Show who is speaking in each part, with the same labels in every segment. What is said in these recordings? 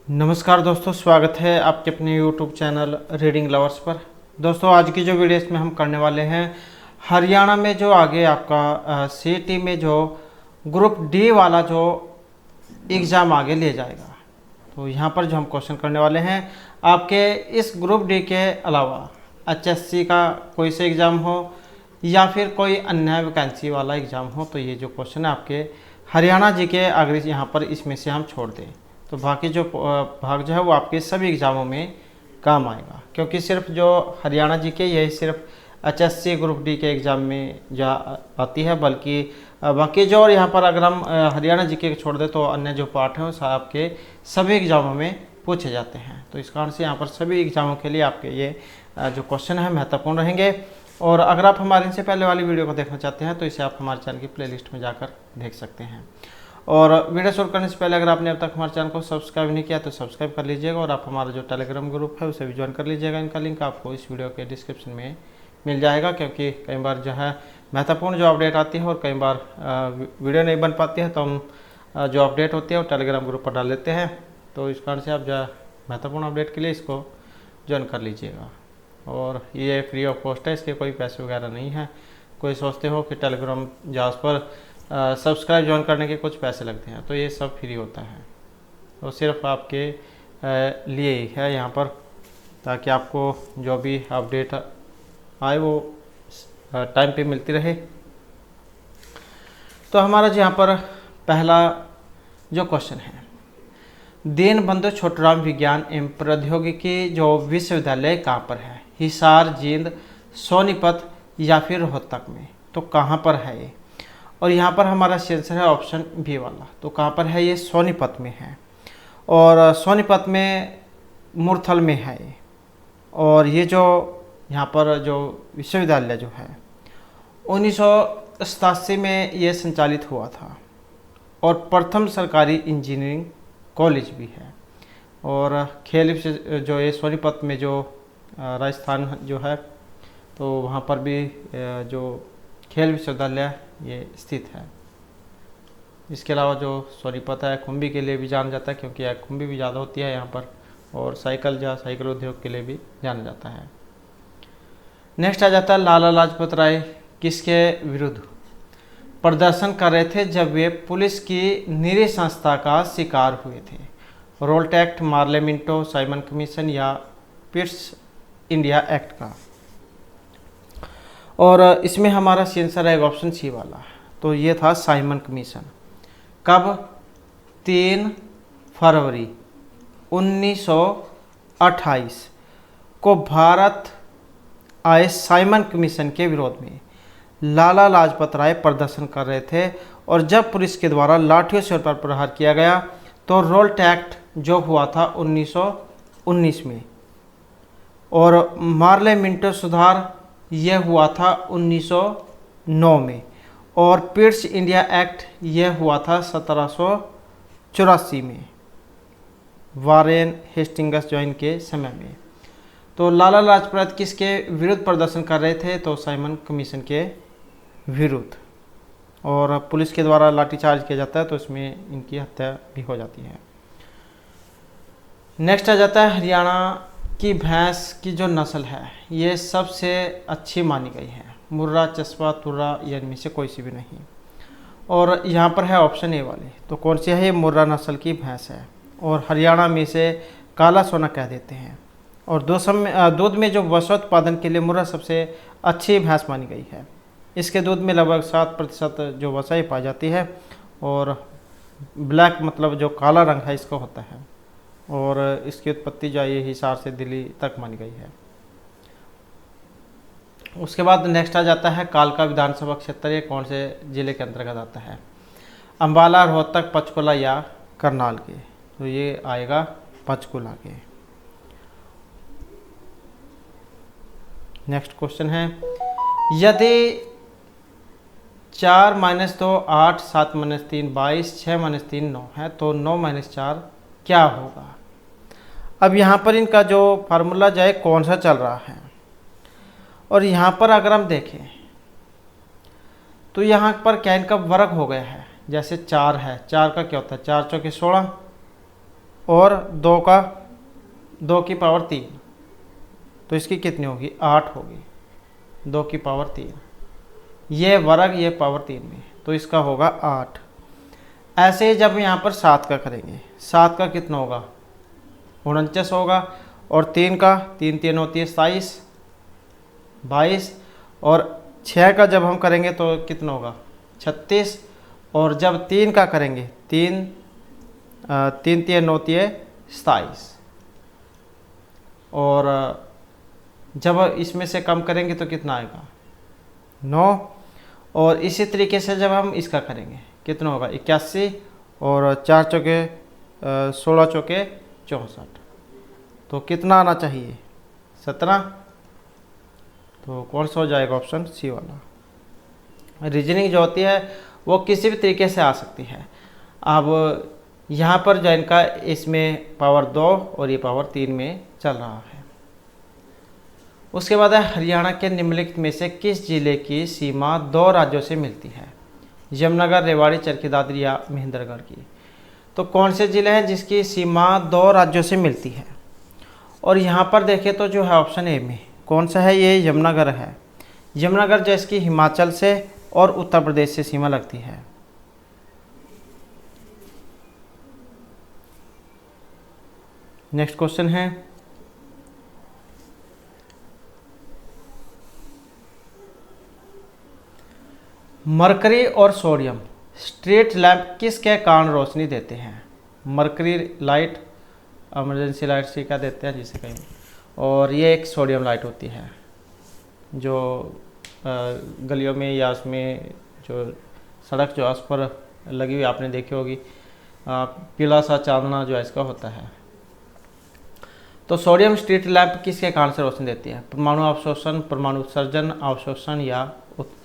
Speaker 1: नमस्कार दोस्तों, स्वागत है आपके अपने YouTube चैनल रीडिंग लवर्स पर। दोस्तों, आज की जो वीडियो इसमें हम करने वाले हैं, हरियाणा में जो आगे आपका CET में जो ग्रुप डी वाला जो एग्ज़ाम आगे ले जाएगा, तो यहाँ पर जो हम क्वेश्चन करने वाले हैं, आपके इस ग्रुप डी के अलावा HSC का कोई से एग्ज़ाम हो या फिर कोई अन्य वैकेंसी वाला एग्ज़ाम हो, तो ये जो क्वेश्चन है आपके हरियाणा जी के अगर यहाँ पर इसमें से हम छोड़ दें तो बाकी जो भाग जो है वो आपके सभी एग्ज़ामों में काम आएगा, क्योंकि सिर्फ जो हरियाणा जी के यही सिर्फ HSC ग्रुप डी के एग्ज़ाम में जा आती है, बल्कि बाकी जो और यहाँ पर अगर हम हरियाणा जी के छोड़ दें तो अन्य जो पार्ट हैं वो आपके सभी एग्ज़ामों में पूछे जाते हैं। तो इस कारण से यहाँ पर सभी एग्ज़ामों के लिए आपके ये जो क्वेश्चन है महत्वपूर्ण रहेंगे। और अगर आप हमारे इनसे पहले वाली वीडियो को देखना चाहते हैं तो इसे आप हमारे चैनल की प्लेलिस्ट में जाकर देख सकते हैं। और वीडियो शुरू करने से पहले अगर आपने अब तक हमारे चैनल को सब्सक्राइब नहीं किया तो सब्सक्राइब कर लीजिएगा, और आप हमारा जो टेलीग्राम ग्रुप है उसे भी ज्वाइन कर लीजिएगा। इनका लिंक आपको इस वीडियो के डिस्क्रिप्शन में मिल जाएगा, क्योंकि कई बार जो है महत्वपूर्ण जो अपडेट आती है और कई बार वीडियो नहीं बन पाती है, तो हम जो अपडेट होती है वो टेलीग्राम ग्रुप पर डाल लेते हैं। तो इस कारण से आप जो महत्वपूर्ण अपडेट के लिए इसको ज्वाइन कर लीजिएगा। और ये फ्री ऑफ कॉस्ट है, इसके कोई पैसे वगैरह नहीं है। कोई सोचते हो कि टेलीग्राम या उस पर सब्सक्राइब ज्वाइन करने के कुछ पैसे लगते हैं, तो ये सब फ्री होता है। तो सिर्फ आपके लिए ही है यहाँ पर, ताकि आपको जो भी अपडेट आए वो टाइम पे मिलती रहे। तो हमारा जो यहाँ पर पहला जो क्वेश्चन है, दीनबंधु छोटूराम विज्ञान एवं प्रौद्योगिकी जो विश्वविद्यालय कहाँ पर है? हिसार, जींद, सोनीपत या फिर रोहतक में? तो कहाँ पर है ये? और यहाँ पर हमारा आंसर है ऑप्शन बी वाला। तो कहाँ पर है ये? सोनीपत में है, और सोनीपत में मुरथल में है ये। और ये जो यहाँ पर जो विश्वविद्यालय जो है 1987 में ये संचालित हुआ था, और प्रथम सरकारी इंजीनियरिंग कॉलेज भी है। और खेल जो ये सोनीपत में जो राजस्थान जो है, तो वहाँ पर भी जो खेल विश्वविद्यालय ये स्थित है। इसके अलावा जो सोनीपत है खुम्बी के लिए भी जाना जाता है, क्योंकि यह खुम्बी भी ज़्यादा होती है यहाँ पर, और साइकिल उद्योग के लिए भी जाना जाता है। नेक्स्ट आ जाता है, लाला लाजपत राय किसके विरुद्ध प्रदर्शन कर रहे थे जब वे पुलिस की निरी संस्था का शिकार हुए थे? Rowlatt Act, Morley Minto, Simon Commission या पिट्स इंडिया एक्ट का? और इसमें हमारा आंसर है ऑप्शन सी वाला। तो ये था साइमन कमीशन। कब? 3 फरवरी 1928 को भारत आए साइमन कमीशन के विरोध में लाला लाजपत राय प्रदर्शन कर रहे थे, और जब पुलिस के द्वारा लाठियों से उन पर प्रहार किया गया तो रोल्ट एक्ट जो हुआ था 1919 में, और मार्ले मिंटो सुधार यह हुआ था 1909 में, और पिट्स इंडिया एक्ट यह हुआ था 1784 में, वारेन हेस्टिंग्स जो इनके समय में। तो लाला लाजपत राय किसके विरुद्ध प्रदर्शन कर रहे थे? तो साइमन कमीशन के विरुद्ध, और पुलिस के द्वारा लाठीचार्ज किया जाता है, तो इसमें इनकी हत्या भी हो जाती है। नेक्स्ट आ जाता है, हरियाणा की भैंस की जो नस्ल है ये सबसे अच्छी मानी गई है? मुर्रा, चस्पा, तुर्रा या इनमें से कोई सी भी नहीं। और यहाँ पर है ऑप्शन ए वाली। तो कौन सी है? ये मुर्रा नस्ल की भैंस है, और हरियाणा में इसे काला सोना कह देते हैं। और दूध में जो वसोत्पादन के लिए मुर्रा सबसे अच्छी भैंस मानी गई है। इसके दूध में लगभग 7% जो वसा ही पाई जाती है, और ब्लैक मतलब जो काला रंग है इसका होता है, और इसकी उत्पत्ति जो ये हिसार से दिल्ली तक मानी गई है। उसके बाद नेक्स्ट आ जाता है, कालका विधानसभा क्षेत्र ये कौन से जिले के अंतर्गत आता है? अंबाला, रोहतक, पंचकुला या करनाल के? तो ये आएगा पंचकुला के। नेक्स्ट क्वेश्चन है, यदि 4 - 2 8, 7 - 3 22, 6 - 3 9 है, तो 9 - 4 क्या होगा? अब यहाँ पर इनका जो फार्मूला जो है कौन सा चल रहा है, और यहाँ पर अगर हम देखें तो यहाँ पर क्या इनका वर्ग हो गया है। जैसे 4 है, 4 का क्या होता है? 4 चौके 16, और 2 की पावर 3, तो इसकी कितनी होगी? 8 होगी। 2 की पावर 3, ये वर्ग ये पावर 3 में, तो इसका होगा 8। ऐसे ही जब यहाँ पर 7 का करेंगे, 7 का कितना होगा? 49 होगा। और 3 का, 3 3 होती है 27, 22। और 6 का जब हम करेंगे तो कितना होगा? 36। और जब 3 का करेंगे, 3 3 होती है 27। और जब इसमें से कम करेंगे तो कितना आएगा? 9। और इसी तरीके से जब हम इसका करेंगे कितना होगा? 81। और 4 चौके 16 चौके 64, तो कितना आना चाहिए? 17। तो कौन सा हो जाएगा? ऑप्शन सी वाला। रीजनिंग जो होती है वो किसी भी तरीके से आ सकती है। अब यहाँ पर जो इनका इसमें पावर 2 और ये पावर 3 में चल रहा है। उसके बाद है हरियाणा के निम्नलिखित में से किस जिले की सीमा 2 राज्यों से मिलती है? यमुनानगर, रेवाड़ी, चरखी दादरी या महेंद्रगढ़ की। तो कौन से जिले हैं जिसकी सीमा 2 राज्यों से मिलती है? और यहाँ पर देखें तो जो है ऑप्शन ए में कौन सा है? ये यमुनानगर है। यमुनानगर जो इसकी हिमाचल से और उत्तर प्रदेश से सीमा लगती है। नेक्स्ट क्वेश्चन है, मरकरी और सोडियम स्ट्रीट लैंप किसके कारण रोशनी देते हैं? मरकरी लाइट, इमरजेंसी लाइट से क्या देते हैं जिसे कहीं, और ये एक सोडियम लाइट होती है जो गलियों में या उसमें जो सड़क जो आस पर लगी हुई आपने देखी होगी, पीला सा चांदना जो है इसका होता है। तो सोडियम स्ट्रीट लैंप किसके कारण से रोशनी देती है? परमाणु अवशोषण, परमाणु उत्सर्जन, अवशोषण या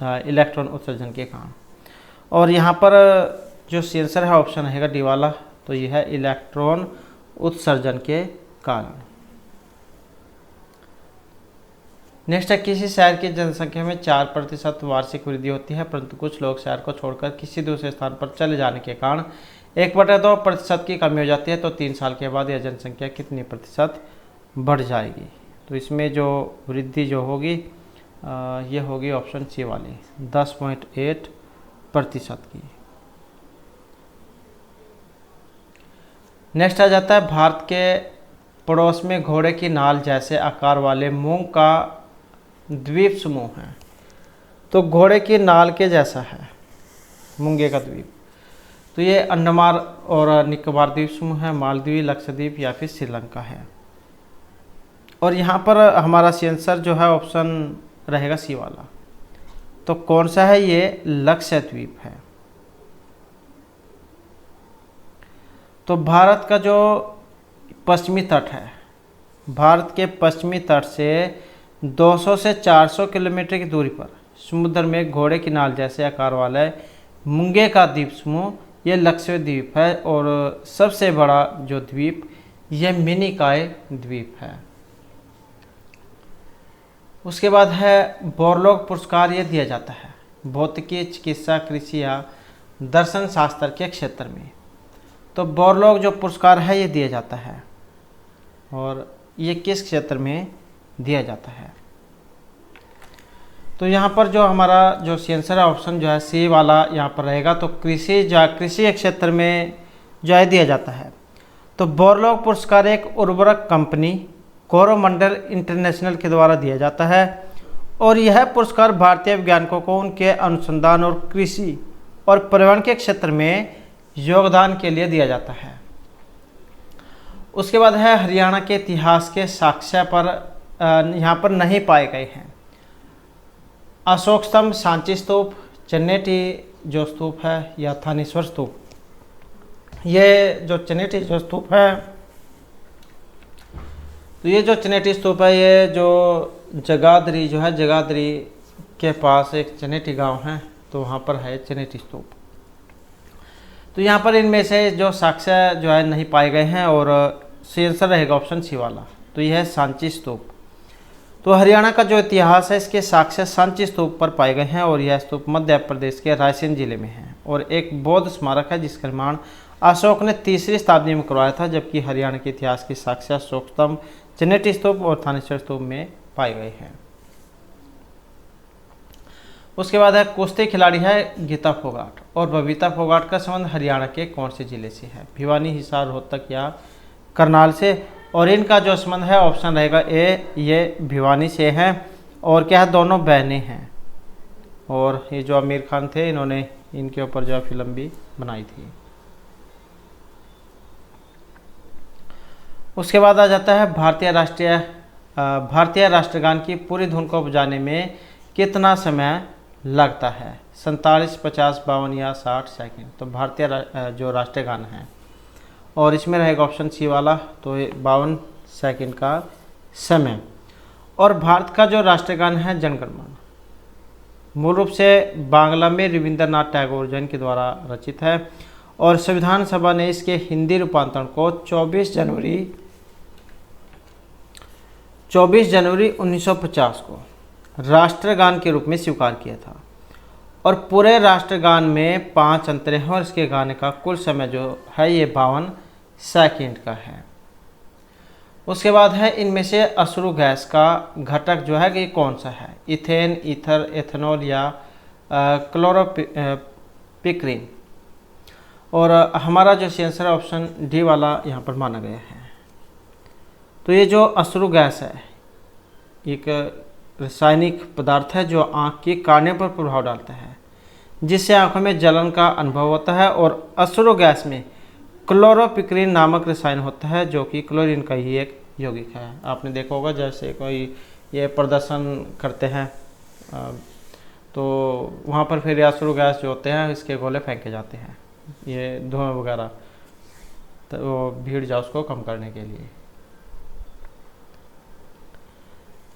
Speaker 1: इलेक्ट्रॉन उत्सर्जन के कारण। और यहाँ पर जो आंसर है ऑप्शन रहेगा डी वाला, तो यह है इलेक्ट्रॉन उत्सर्जन के कारण। नेक्स्ट है, किसी शहर की जनसंख्या में 4% वार्षिक वृद्धि होती है, परंतु कुछ लोग शहर को छोड़कर किसी दूसरे स्थान पर चले जाने के कारण 1/2% की कमी हो जाती है। तो 3 साल के बाद यह जनसंख्या कितनी प्रतिशत बढ़ जाएगी? तो इसमें जो वृद्धि जो होगी ये होगी ऑप्शन सी वाली 10.8% की। नेक्स्ट आ जाता है, भारत के पड़ोस में घोड़े की नाल जैसे आकार वाले मूंग का द्वीप समूह है। तो घोड़े की नाल के जैसा है मूंगे का द्वीप, तो ये अंडमान और निकोबार द्वीप समूह है, मालदीव, लक्षद्वीप या फिर श्रीलंका है। और यहाँ पर हमारा आंसर जो है ऑप्शन रहेगा सी वाला। तो कौन सा है? ये लक्षद्वीप है। तो भारत का जो पश्चिमी तट है, भारत के पश्चिमी तट से 200 से 400 किलोमीटर की दूरी पर समुद्र में घोड़े की नाल जैसे आकार वाला मूंगे का द्वीप समूह ये लक्षद्वीप है। और सबसे बड़ा जो द्वीप ये मिनिकॉय द्वीप है। उसके बाद है, बोरलॉग पुरस्कार ये दिया जाता है भौतिकी, चिकित्सा, कृषि या दर्शन शास्त्र के क्षेत्र में। तो बोरलॉग जो पुरस्कार है ये दिया जाता है, और ये किस क्षेत्र में दिया जाता है? तो यहाँ पर जो हमारा जो आंसर है ऑप्शन जो है सी वाला यहाँ पर रहेगा। तो कृषि के क्षेत्र में जो है दिया जाता है। तो बोरलॉग पुरस्कार एक उर्वरक कंपनी कोरोमंडल इंटरनेशनल के द्वारा दिया जाता है, और यह पुरस्कार भारतीय वैज्ञानिकों को उनके अनुसंधान और कृषि और पर्यावरण के क्षेत्र में योगदान के लिए दिया जाता है। उसके बाद है, हरियाणा के इतिहास के साक्ष्य पर यहाँ पर नहीं पाए गए हैं। अशोक स्तंभ, सांची स्तूप, चन्नेटी जो स्तूप है या थानेश्वर स्तूप। ये जो चन्नेटी जो स्तूप है, तो ये जो चन्नेटी स्तूप है ये जो जगाधरी जो है, जगाधरी के पास एक चन्नेटी गांव है, तो वहाँ पर है चन्नेटी स्तूप। तो यहाँ पर इनमें से जो साक्ष्य जो है नहीं पाए गए हैं, और आंसर रहेगा ऑप्शन सी वाला। तो यह है सांची स्तूप। तो हरियाणा का जो इतिहास है इसके साक्ष्य सांची स्तूप पर पाए गए हैं, और यह स्तूप मध्य प्रदेश के रायसेन जिले में है, और एक बौद्ध स्मारक है जिसका निर्माण अशोक ने 3री शताब्दी में करवाया था, जबकि हरियाणा के इतिहास की साक्ष्य अशोक स्तंभ, जनेटी स्तूप और थानेश्वर स्तूप में पाए गए हैं। उसके बाद है कुश्ती खिलाड़ी है गीता फोगाट, और बबीता फोगाट का संबंध हरियाणा के कौन से जिले से है? भिवानी, हिसार, रोहतक या करनाल से। और इनका जो संबंध है ऑप्शन रहेगा ए, ये भिवानी से है। और क्या है, दोनों बहनें हैं। और ये जो आमिर खान थे, इन्होंने इनके ऊपर जो फिल्म भी बनाई थी। उसके बाद आ जाता है भारतीय राष्ट्रगान की पूरी धुन को बजाने में कितना समय लगता है? 47, 50, 52 या 60 सेकंड। तो भारतीय जो राष्ट्रगान है, और इसमें रहेगा ऑप्शन सी वाला, तो 52 सेकंड का समय। और भारत का जो राष्ट्रगान है जनगण मन, मूल रूप से बांग्ला में रविंद्रनाथ टैगोर जैन के द्वारा रचित है, और संविधान सभा ने इसके हिंदी रूपांतरण को 24 जनवरी 1950 को राष्ट्रगान के रूप में स्वीकार किया था। और पूरे राष्ट्रगान में 5 अंतरे हैं, और इसके गाने का कुल समय जो है ये 52 सेकंड का है। उसके बाद है इनमें से अश्रु गैस का घटक जो है कि कौन सा है? इथेन, ईथर, एथेनॉल या क्लोरोपिक्रीन। और हमारा जो आंसर है ऑप्शन डी वाला यहाँ पर माना गया है। तो ये जो अश्रु गैस है एक रासायनिक पदार्थ है जो आँख की काने पर प्रभाव डालता है, जिससे आंखों में जलन का अनुभव होता है। और अश्रु गैस में क्लोरोपिक्रीन नामक रसायन होता है, जो कि क्लोरीन का ही एक यौगिक है। आपने देखा होगा जैसे कोई ये प्रदर्शन करते हैं तो वहाँ पर फिर अश्रु गैस जो होते हैं इसके गोले फेंके जाते हैं, ये धुआं वगैरह, तो वो भीड़ जाए उसको कम करने के लिए।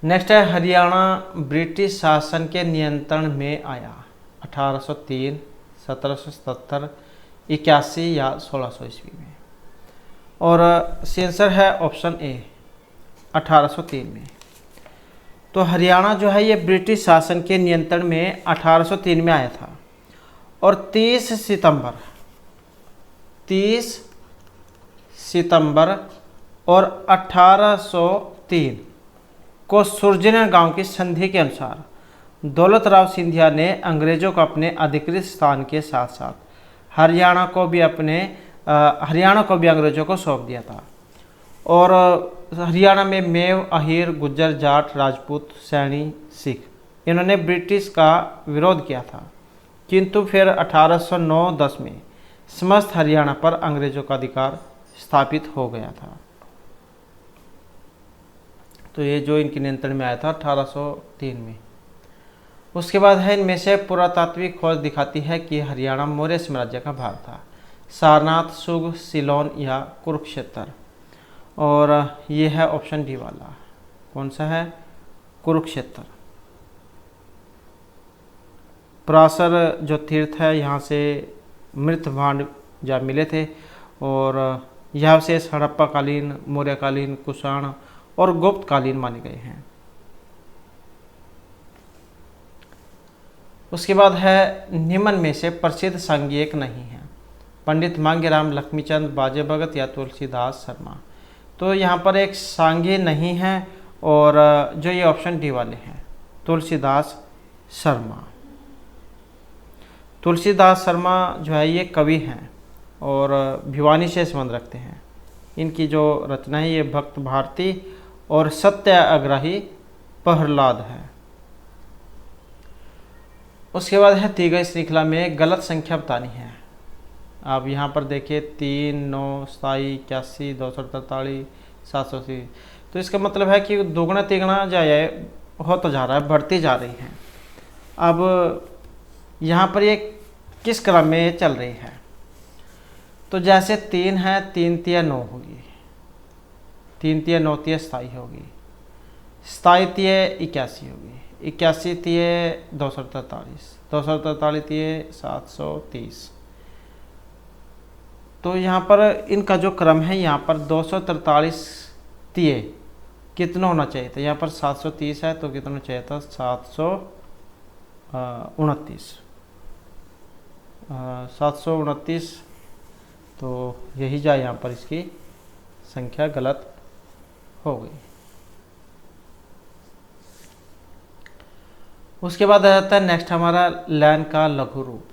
Speaker 1: नेक्स्ट है हरियाणा ब्रिटिश शासन के नियंत्रण में आया 1803, 1777, 81 या 1600 ईस्वी में। और आंसर है ऑप्शन ए 1803 में। तो हरियाणा जो है ये ब्रिटिश शासन के नियंत्रण में 1803 में आया था। और 30 सितंबर और 1803 को सुरजन गांव की संधि के अनुसार दौलत राव सिंधिया ने अंग्रेजों को अपने अधिकृत स्थान के साथ साथ हरियाणा को भी अंग्रेजों को सौंप दिया था। और हरियाणा में मेव, अहीर, गुज्जर, जाट, राजपूत, सैनी, सिख इन्होंने ब्रिटिश का विरोध किया था, किंतु फिर 1809-10 में समस्त हरियाणा पर अंग्रेजों का अधिकार स्थापित हो गया था। तो ये जो इनके नियंत्रण में आया था 1803 में। उसके बाद है इनमें से पुरातात्विक खोज दिखाती है कि हरियाणा मौर्य साम्राज्य का भाग था। सारनाथ, सुग, सिलोन या कुरुक्षेत्र। और ये है ऑप्शन डी वाला, कौन सा है? कुरुक्षेत्र। पराशर जो तीर्थ है यहाँ से मृत भांड जा मिले थे, और यह अवशेष हड़प्पा कालीन, मौर्य कालीन, कुषाण और गुप्त कालीन माने गए हैं। उसके बाद है निम्न में से प्रसिद्ध सांगीयक नहीं है? पंडित मांगेराम, लक्ष्मीचंद, बाजे भगत या तुलसीदास शर्मा। तो यहाँ पर एक सांगी नहीं है, और जो ये ऑप्शन डी वाले हैं तुलसीदास शर्मा। तुलसीदास शर्मा जो है ये कवि हैं और भिवानी से संबंध रखते हैं। इनकी जो रचना है ये भक्त भारती और सत्याग्रही प्रहलाद है। उसके बाद है तीगई श्रृंखला में गलत संख्या बतानी है। आप यहाँ पर देखिए 3, 9, 27, 81, 243, 780। तो इसका मतलब है कि दोगुना तिगुना जाए होता जा रहा है, बढ़ती जा रही है। अब यहाँ पर ये किस क्रम में चल रही है? तो जैसे 3 है, 3 तिया 9 होगी, 3 तिया 9 तिया 27 होगी, 27 तिया 81 होगी, 81 तिये 243, 243 तिये 730। तो यहाँ पर इनका जो क्रम है यहाँ पर 243 तिये कितना होना चाहिए था? यहाँ पर 730 है तो कितना चाहिए था? 729। तो यही जाए यहाँ पर इसकी संख्या गलत हो गई। उसके बाद आ जाता है नेक्स्ट हमारा लैन का लघु रूप,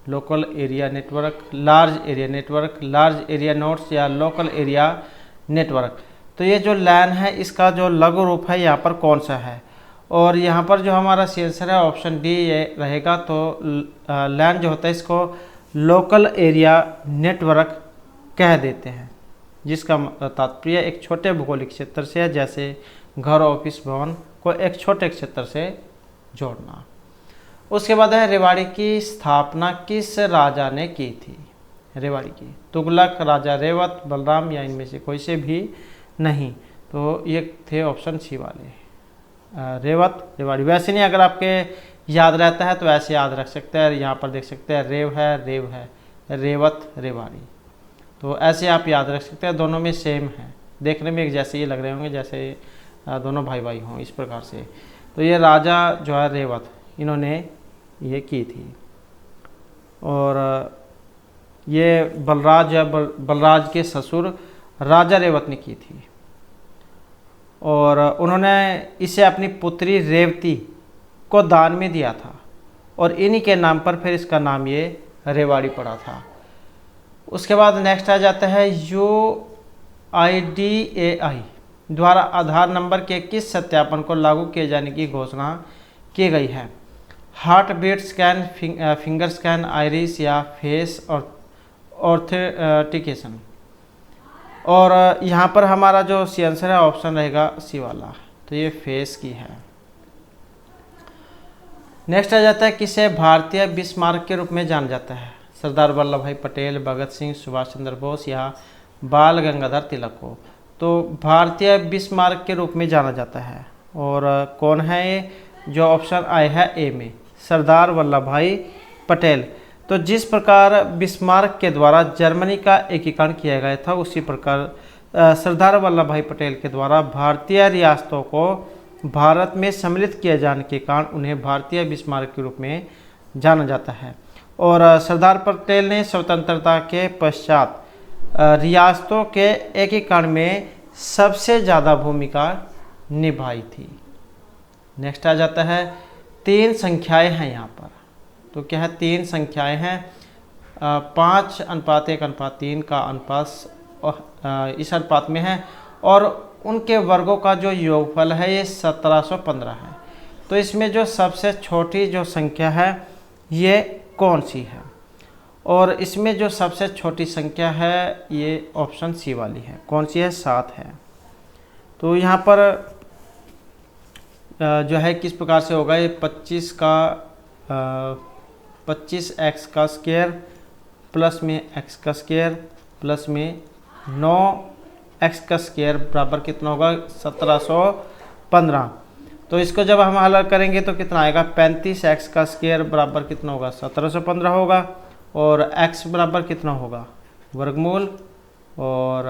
Speaker 1: local area network, large area network, large area nodes या लोकल एरिया नेटवर्क। तो ये जो लैन है इसका जो लघु रूप है यहाँ पर कौन सा है, और यहाँ पर जो हमारा सी आंसर है ऑप्शन डी ये रहेगा। तो लैन जो होता है इसको लोकल एरिया नेटवर्क कह देते हैं, जिसका तात्पर्य एक छोटे भौगोलिक क्षेत्र से है, जैसे घर, ऑफिस, भवन को एक छोटे क्षेत्र से जोड़ना। उसके बाद है रेवाड़ी की स्थापना किस राजा ने की थी। रेवाड़ी की तुगलक, राजा रेवत, बलराम या इनमें से कोई से भी नहीं। तो ये थे ऑप्शन सी वाले, रेवत, रेवाड़ी। वैसे नहीं, अगर आपके याद रहता है तो ऐसे याद रख सकते हैं। यहाँ पर देख सकते हैं रेव है, रेवत, रेवाड़ी। तो ऐसे आप याद रख सकते हैं, दोनों में सेम है, देखने में एक जैसे ही लग रहे होंगे, जैसे दोनों भाई भाई हों, इस प्रकार से। तो ये राजा जो है रेवत, इन्होंने ये की थी। और ये बलराज या बलराज के ससुर राजा रेवत ने की थी, और उन्होंने इसे अपनी पुत्री रेवती को दान में दिया था, और इन्हीं के नाम पर फिर इसका नाम ये रेवाड़ी पड़ा था। उसके बाद नेक्स्ट आ जाता है UIDAI द्वारा आधार नंबर के किस सत्यापन को लागू किए जाने की घोषणा की गई है। Heart beat scan, finger scan, iris या फेस और ऑथेंटिकेशन। और यहाँ पर हमारा जो सी आंसर है ऑप्शन रहेगा सी वाला, तो ये फेस की है। नेक्स्ट आ जाता है किसे भारतीय बिस्मार्क के रूप में जाना जाता है। सरदार वल्लभ भाई पटेल, भगत सिंह, सुभाष चंद्र बोस या बाल गंगाधर तिलक को। तो भारतीय बिस्मार्क के रूप में जाना जाता है, और कौन है ये, जो ऑप्शन आए है ए में, सरदार वल्लभ भाई पटेल। तो जिस प्रकार बिस्मार्क के द्वारा जर्मनी का एकीकरण किया गया था, उसी प्रकार सरदार वल्लभ भाई पटेल के द्वारा भारतीय रियासतों को भारत में सम्मिलित किए जाने के कारण उन्हें भारतीय बिस्मार्क के रूप में जाना जाता है। और सरदार पटेल ने स्वतंत्रता के पश्चात रियासतों के एकीकरण में सबसे ज़्यादा भूमिका निभाई थी। नेक्स्ट आ जाता है 3 संख्याएं हैं यहाँ पर। तो क्या है, 3 संख्याएं हैं, 5:1:3 का अनुपात इस अनुपात में है, और उनके वर्गों का जो योगफल है ये 1715 है। तो इसमें जो सबसे छोटी जो संख्या है ये कौन सी है, और इसमें जो सबसे छोटी संख्या है ये ऑप्शन सी वाली है। कौन सी है, 7 है। तो यहाँ पर जो है किस प्रकार से होगा, ये 25x का स्क्वायर प्लस में x का स्क्वायर प्लस में 9x का स्क्वायर बराबर कितना होगा, 1715। तो इसको जब हम हल करेंगे तो कितना आएगा, 35x का स्क्वायर बराबर कितना होगा, 1715 होगा, और x बराबर कितना होगा, वर्गमूल, और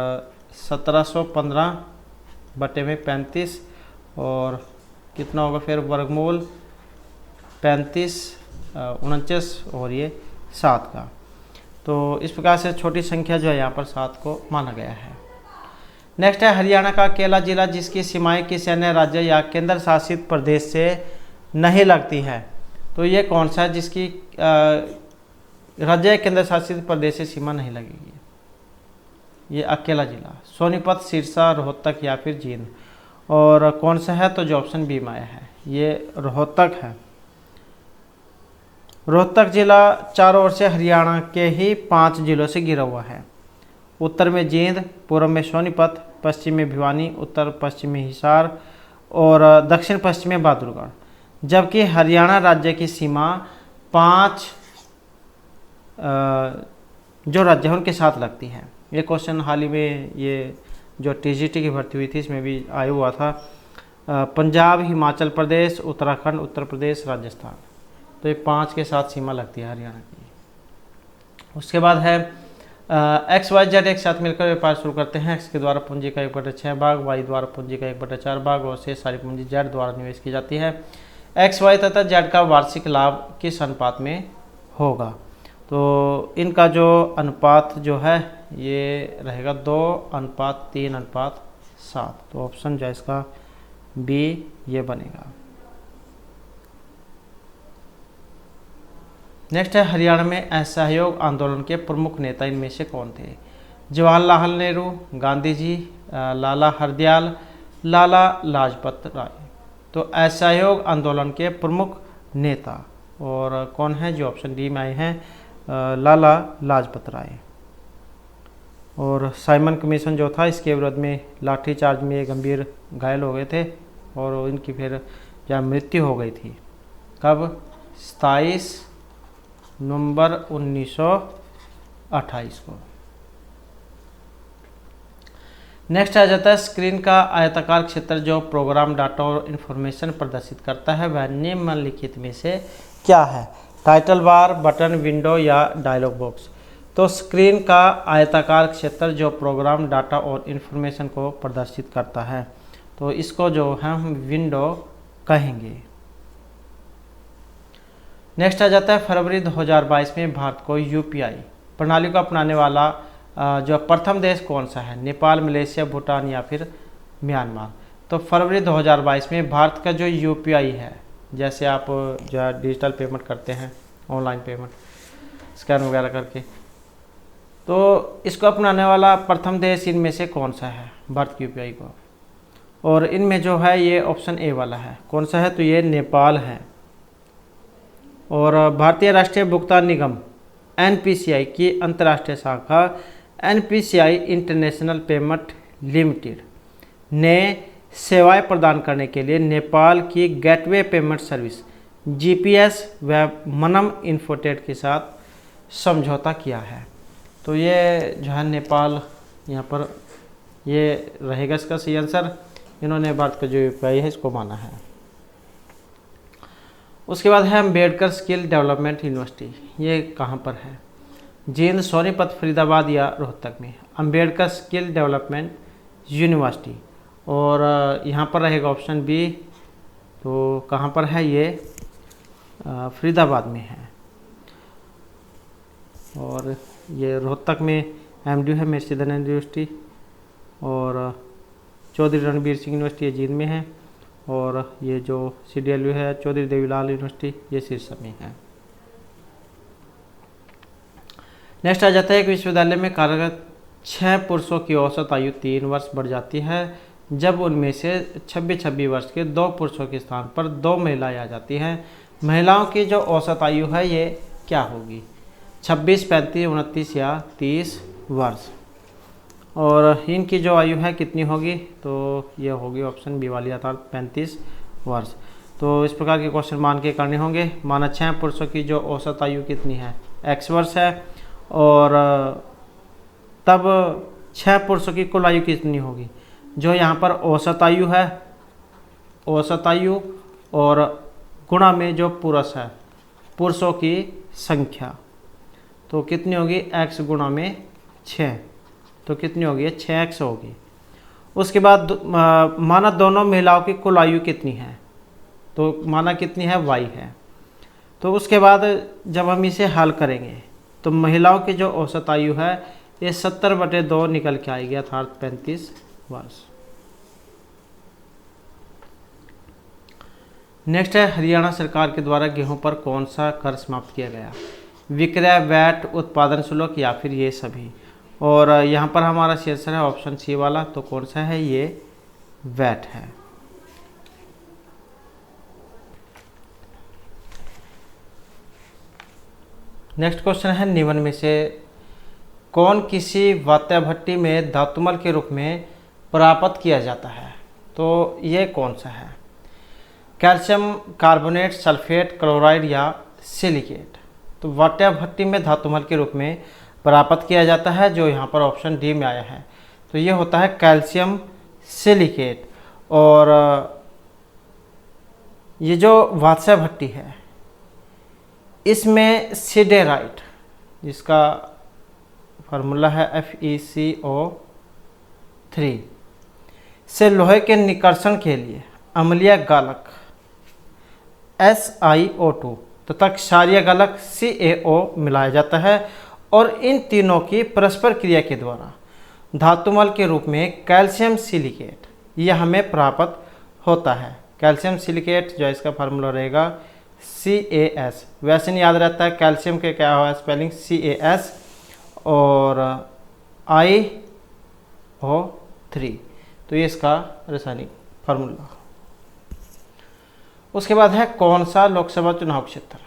Speaker 1: 1715 बटे में 35, और कितना होगा फिर वर्गमूल 35, 49 और ये 7 का। तो इस प्रकार से छोटी संख्या जो है यहाँ पर 7 को माना गया है। नेक्स्ट है हरियाणा का अकेला जिला जिसकी सीमाएं किसी अन्य राज्य या केंद्र शासित प्रदेश से नहीं लगती है। तो ये कौन सा है जिसकी राज्य या केंद्र शासित प्रदेश से सीमा नहीं लगेगी, ये अकेला जिला, सोनीपत, सिरसा, रोहतक या फिर जींद। और कौन सा है, तो जो ऑप्शन बी में आया है ये रोहतक है। रोहतक जिला चारों ओर से हरियाणा के ही 5 जिलों से घिरा हुआ है। उत्तर में जींद, पूर्व में सोनीपत, पश्चिम में भिवानी, उत्तर पश्चिम में हिसार और दक्षिण पश्चिम में बहादुरगढ़। जबकि हरियाणा राज्य की सीमा 5 जो राज्य हैं उनके साथ लगती है। ये क्वेश्चन हाल ही में ये जो टीजीटी की भर्ती हुई थी इसमें भी आया हुआ था। पंजाब, हिमाचल प्रदेश, उत्तराखंड, उत्तर प्रदेश, राजस्थान। तो ये 5 के साथ सीमा लगती है हरियाणा की। उसके बाद है XYZ एक साथ मिलकर व्यापार शुरू करते हैं। X के द्वारा पूंजी का 1/6 भाग, Y द्वारा पूंजी का 1/4 भाग और शेष सारी पूंजी Z द्वारा निवेश की जाती है। XY तथा Z का वार्षिक लाभ किस अनुपात में होगा। तो इनका जो अनुपात जो है ये रहेगा 2:3:7। तो ऑप्शन जो है इसका बी ये बनेगा। नेक्स्ट है हरियाणा में असहयोग आंदोलन के प्रमुख नेता इनमें से कौन थे? जवाहरलाल नेहरू, गांधी जी, लाला हरदयाल, लाला लाजपत राय। तो असहयोग आंदोलन के प्रमुख नेता और कौन है जो ऑप्शन डी में आए हैं? लाला लाजपत राय। और साइमन कमीशन जो था इसके विरोध में लाठीचार्ज में ये गंभीर घायल हो गए थे और इनकी फिर जहाँ मृत्यु हो गई थी कब? 27 नवंबर 1928 को। नेक्स्ट आ जाता है स्क्रीन का आयताकार क्षेत्र जो प्रोग्राम डाटा और इन्फॉर्मेशन प्रदर्शित करता है वह निम्नलिखित में से क्या है? टाइटल बार, बटन, विंडो या डायलॉग बॉक्स। तो स्क्रीन का आयताकार क्षेत्र जो प्रोग्राम डाटा और इन्फॉर्मेशन को प्रदर्शित करता है तो इसको जो है हम विंडो कहेंगे। नेक्स्ट आ जाता है फरवरी 2022 में भारत को यूपीआई प्रणाली को अपनाने वाला जो प्रथम देश कौन सा है? नेपाल, मलेशिया, भूटान या फिर म्यांमार। तो फरवरी 2022 में भारत का जो यूपीआई है, जैसे आप जो है डिजिटल पेमेंट करते हैं, ऑनलाइन पेमेंट स्कैन वगैरह करके, तो इसको अपनाने वाला प्रथम देश इनमें से कौन सा है? भारत यूपीआई को। और इनमें जो है ये ऑप्शन ए वाला है। कौन सा है? तो ये नेपाल है। और भारतीय राष्ट्रीय भुगतान निगम एनपीसीआई की अंतर्राष्ट्रीय शाखा एनपीसीआई इंटरनेशनल पेमेंट लिमिटेड ने सेवाएं प्रदान करने के लिए नेपाल की गेटवे पेमेंट सर्विस जीपीएस व मनम इन्फोटेट के साथ समझौता किया है। तो ये जो है नेपाल यहाँ पर ये रहेगा इसका सही आंसर। इन्होंने भारत का जो यूपीआई है इसको माना है। उसके बाद है अम्बेडकर स्किल डेवलपमेंट यूनिवर्सिटी। ये कहाँ पर है? जींद, सोनीपत, फरीदाबाद या रोहतक में। अम्बेडकर स्किल डेवलपमेंट यूनिवर्सिटी और यहाँ पर रहेगा ऑप्शन बी। तो कहाँ पर है ये? फरीदाबाद में है। और ये रोहतक में एमडीयू है, महर्षि दयानंद यूनिवर्सिटी। और चौधरी रणबीर सिंह यूनिवर्सिटी जींद में है। और ये जो CDLU है चौधरी देवीलाल यूनिवर्सिटी ये सिरसा में है। नेक्स्ट आ जाता है एक विश्वविद्यालय में कार्यरत 6 पुरुषों की औसत आयु 3 वर्ष बढ़ जाती है जब उनमें से 26 वर्ष के 2 पुरुषों के स्थान पर 2 महिलाएं आ जाती हैं। महिलाओं की जो औसत आयु है ये क्या होगी? 26, 35, 29 या 30 वर्ष। और इनकी जो आयु है कितनी होगी? तो ये होगी ऑप्शन बी वाली अर्थात 35 वर्ष। तो इस प्रकार के क्वेश्चन मान के करने होंगे। माना 6 पुरुषों की जो औसत आयु कितनी है? x वर्ष है। और तब 6 पुरुषों की कुल आयु कितनी होगी? जो यहाँ पर औसत आयु है, औसत आयु और गुणा में जो पुरुष है, पुरुषों की संख्या, तो कितनी होगी? x गुणा में 6, तो कितनी होगी? 6x होगी। उसके बाद माना दोनों महिलाओं की कुल आयु कितनी है? तो माना कितनी है? y है। तो उसके बाद जब हम इसे हल करेंगे तो महिलाओं की जो औसत आयु है ये 70/2 निकल के आएगी अर्थात 35 वर्ष। नेक्स्ट है हरियाणा सरकार के द्वारा गेहूं पर कौन सा कर समाप्त किया गया? विक्रय, वैट, उत्पादन शुल्क या फिर ये सभी। और यहाँ पर हमारा शीर्षक है ऑप्शन सी वाला। तो कौन सा है? ये वैट है। नेक्स्ट क्वेश्चन है निम्न में से कौन किसी वात्या भट्टी में धातुमल के रूप में प्राप्त किया जाता है? तो ये कौन सा है? कैल्शियम कार्बोनेट, सल्फेट, क्लोराइड या सिलिकेट। तो वात्या भट्टी में धातुमल के रूप में प्राप्त किया जाता है जो यहाँ पर ऑप्शन डी में आया है। तो ये होता है कैल्शियम सिलिकेट। और ये जो वात्या भट्टी है इसमें सिडेराइट, जिसका फार्मूला है FeCO3, से लोहे के निकर्षण के लिए अम्लीय गालक SiO2 तथा क्षारीय गालक CaO मिलाया जाता है और इन तीनों की परस्पर क्रिया के द्वारा धातुमल के रूप में कैल्शियम सिलिकेट ये हमें प्राप्त होता है। कैल्शियम सिलिकेट जो इसका फार्मूला रहेगा CaS, वैसे नहीं याद रहता है कैल्शियम के क्या हुआ स्पेलिंग CaS और iO3, तो ये इसका रासायनिक फार्मूला। उसके बाद है कौन सा लोकसभा चुनाव क्षेत्र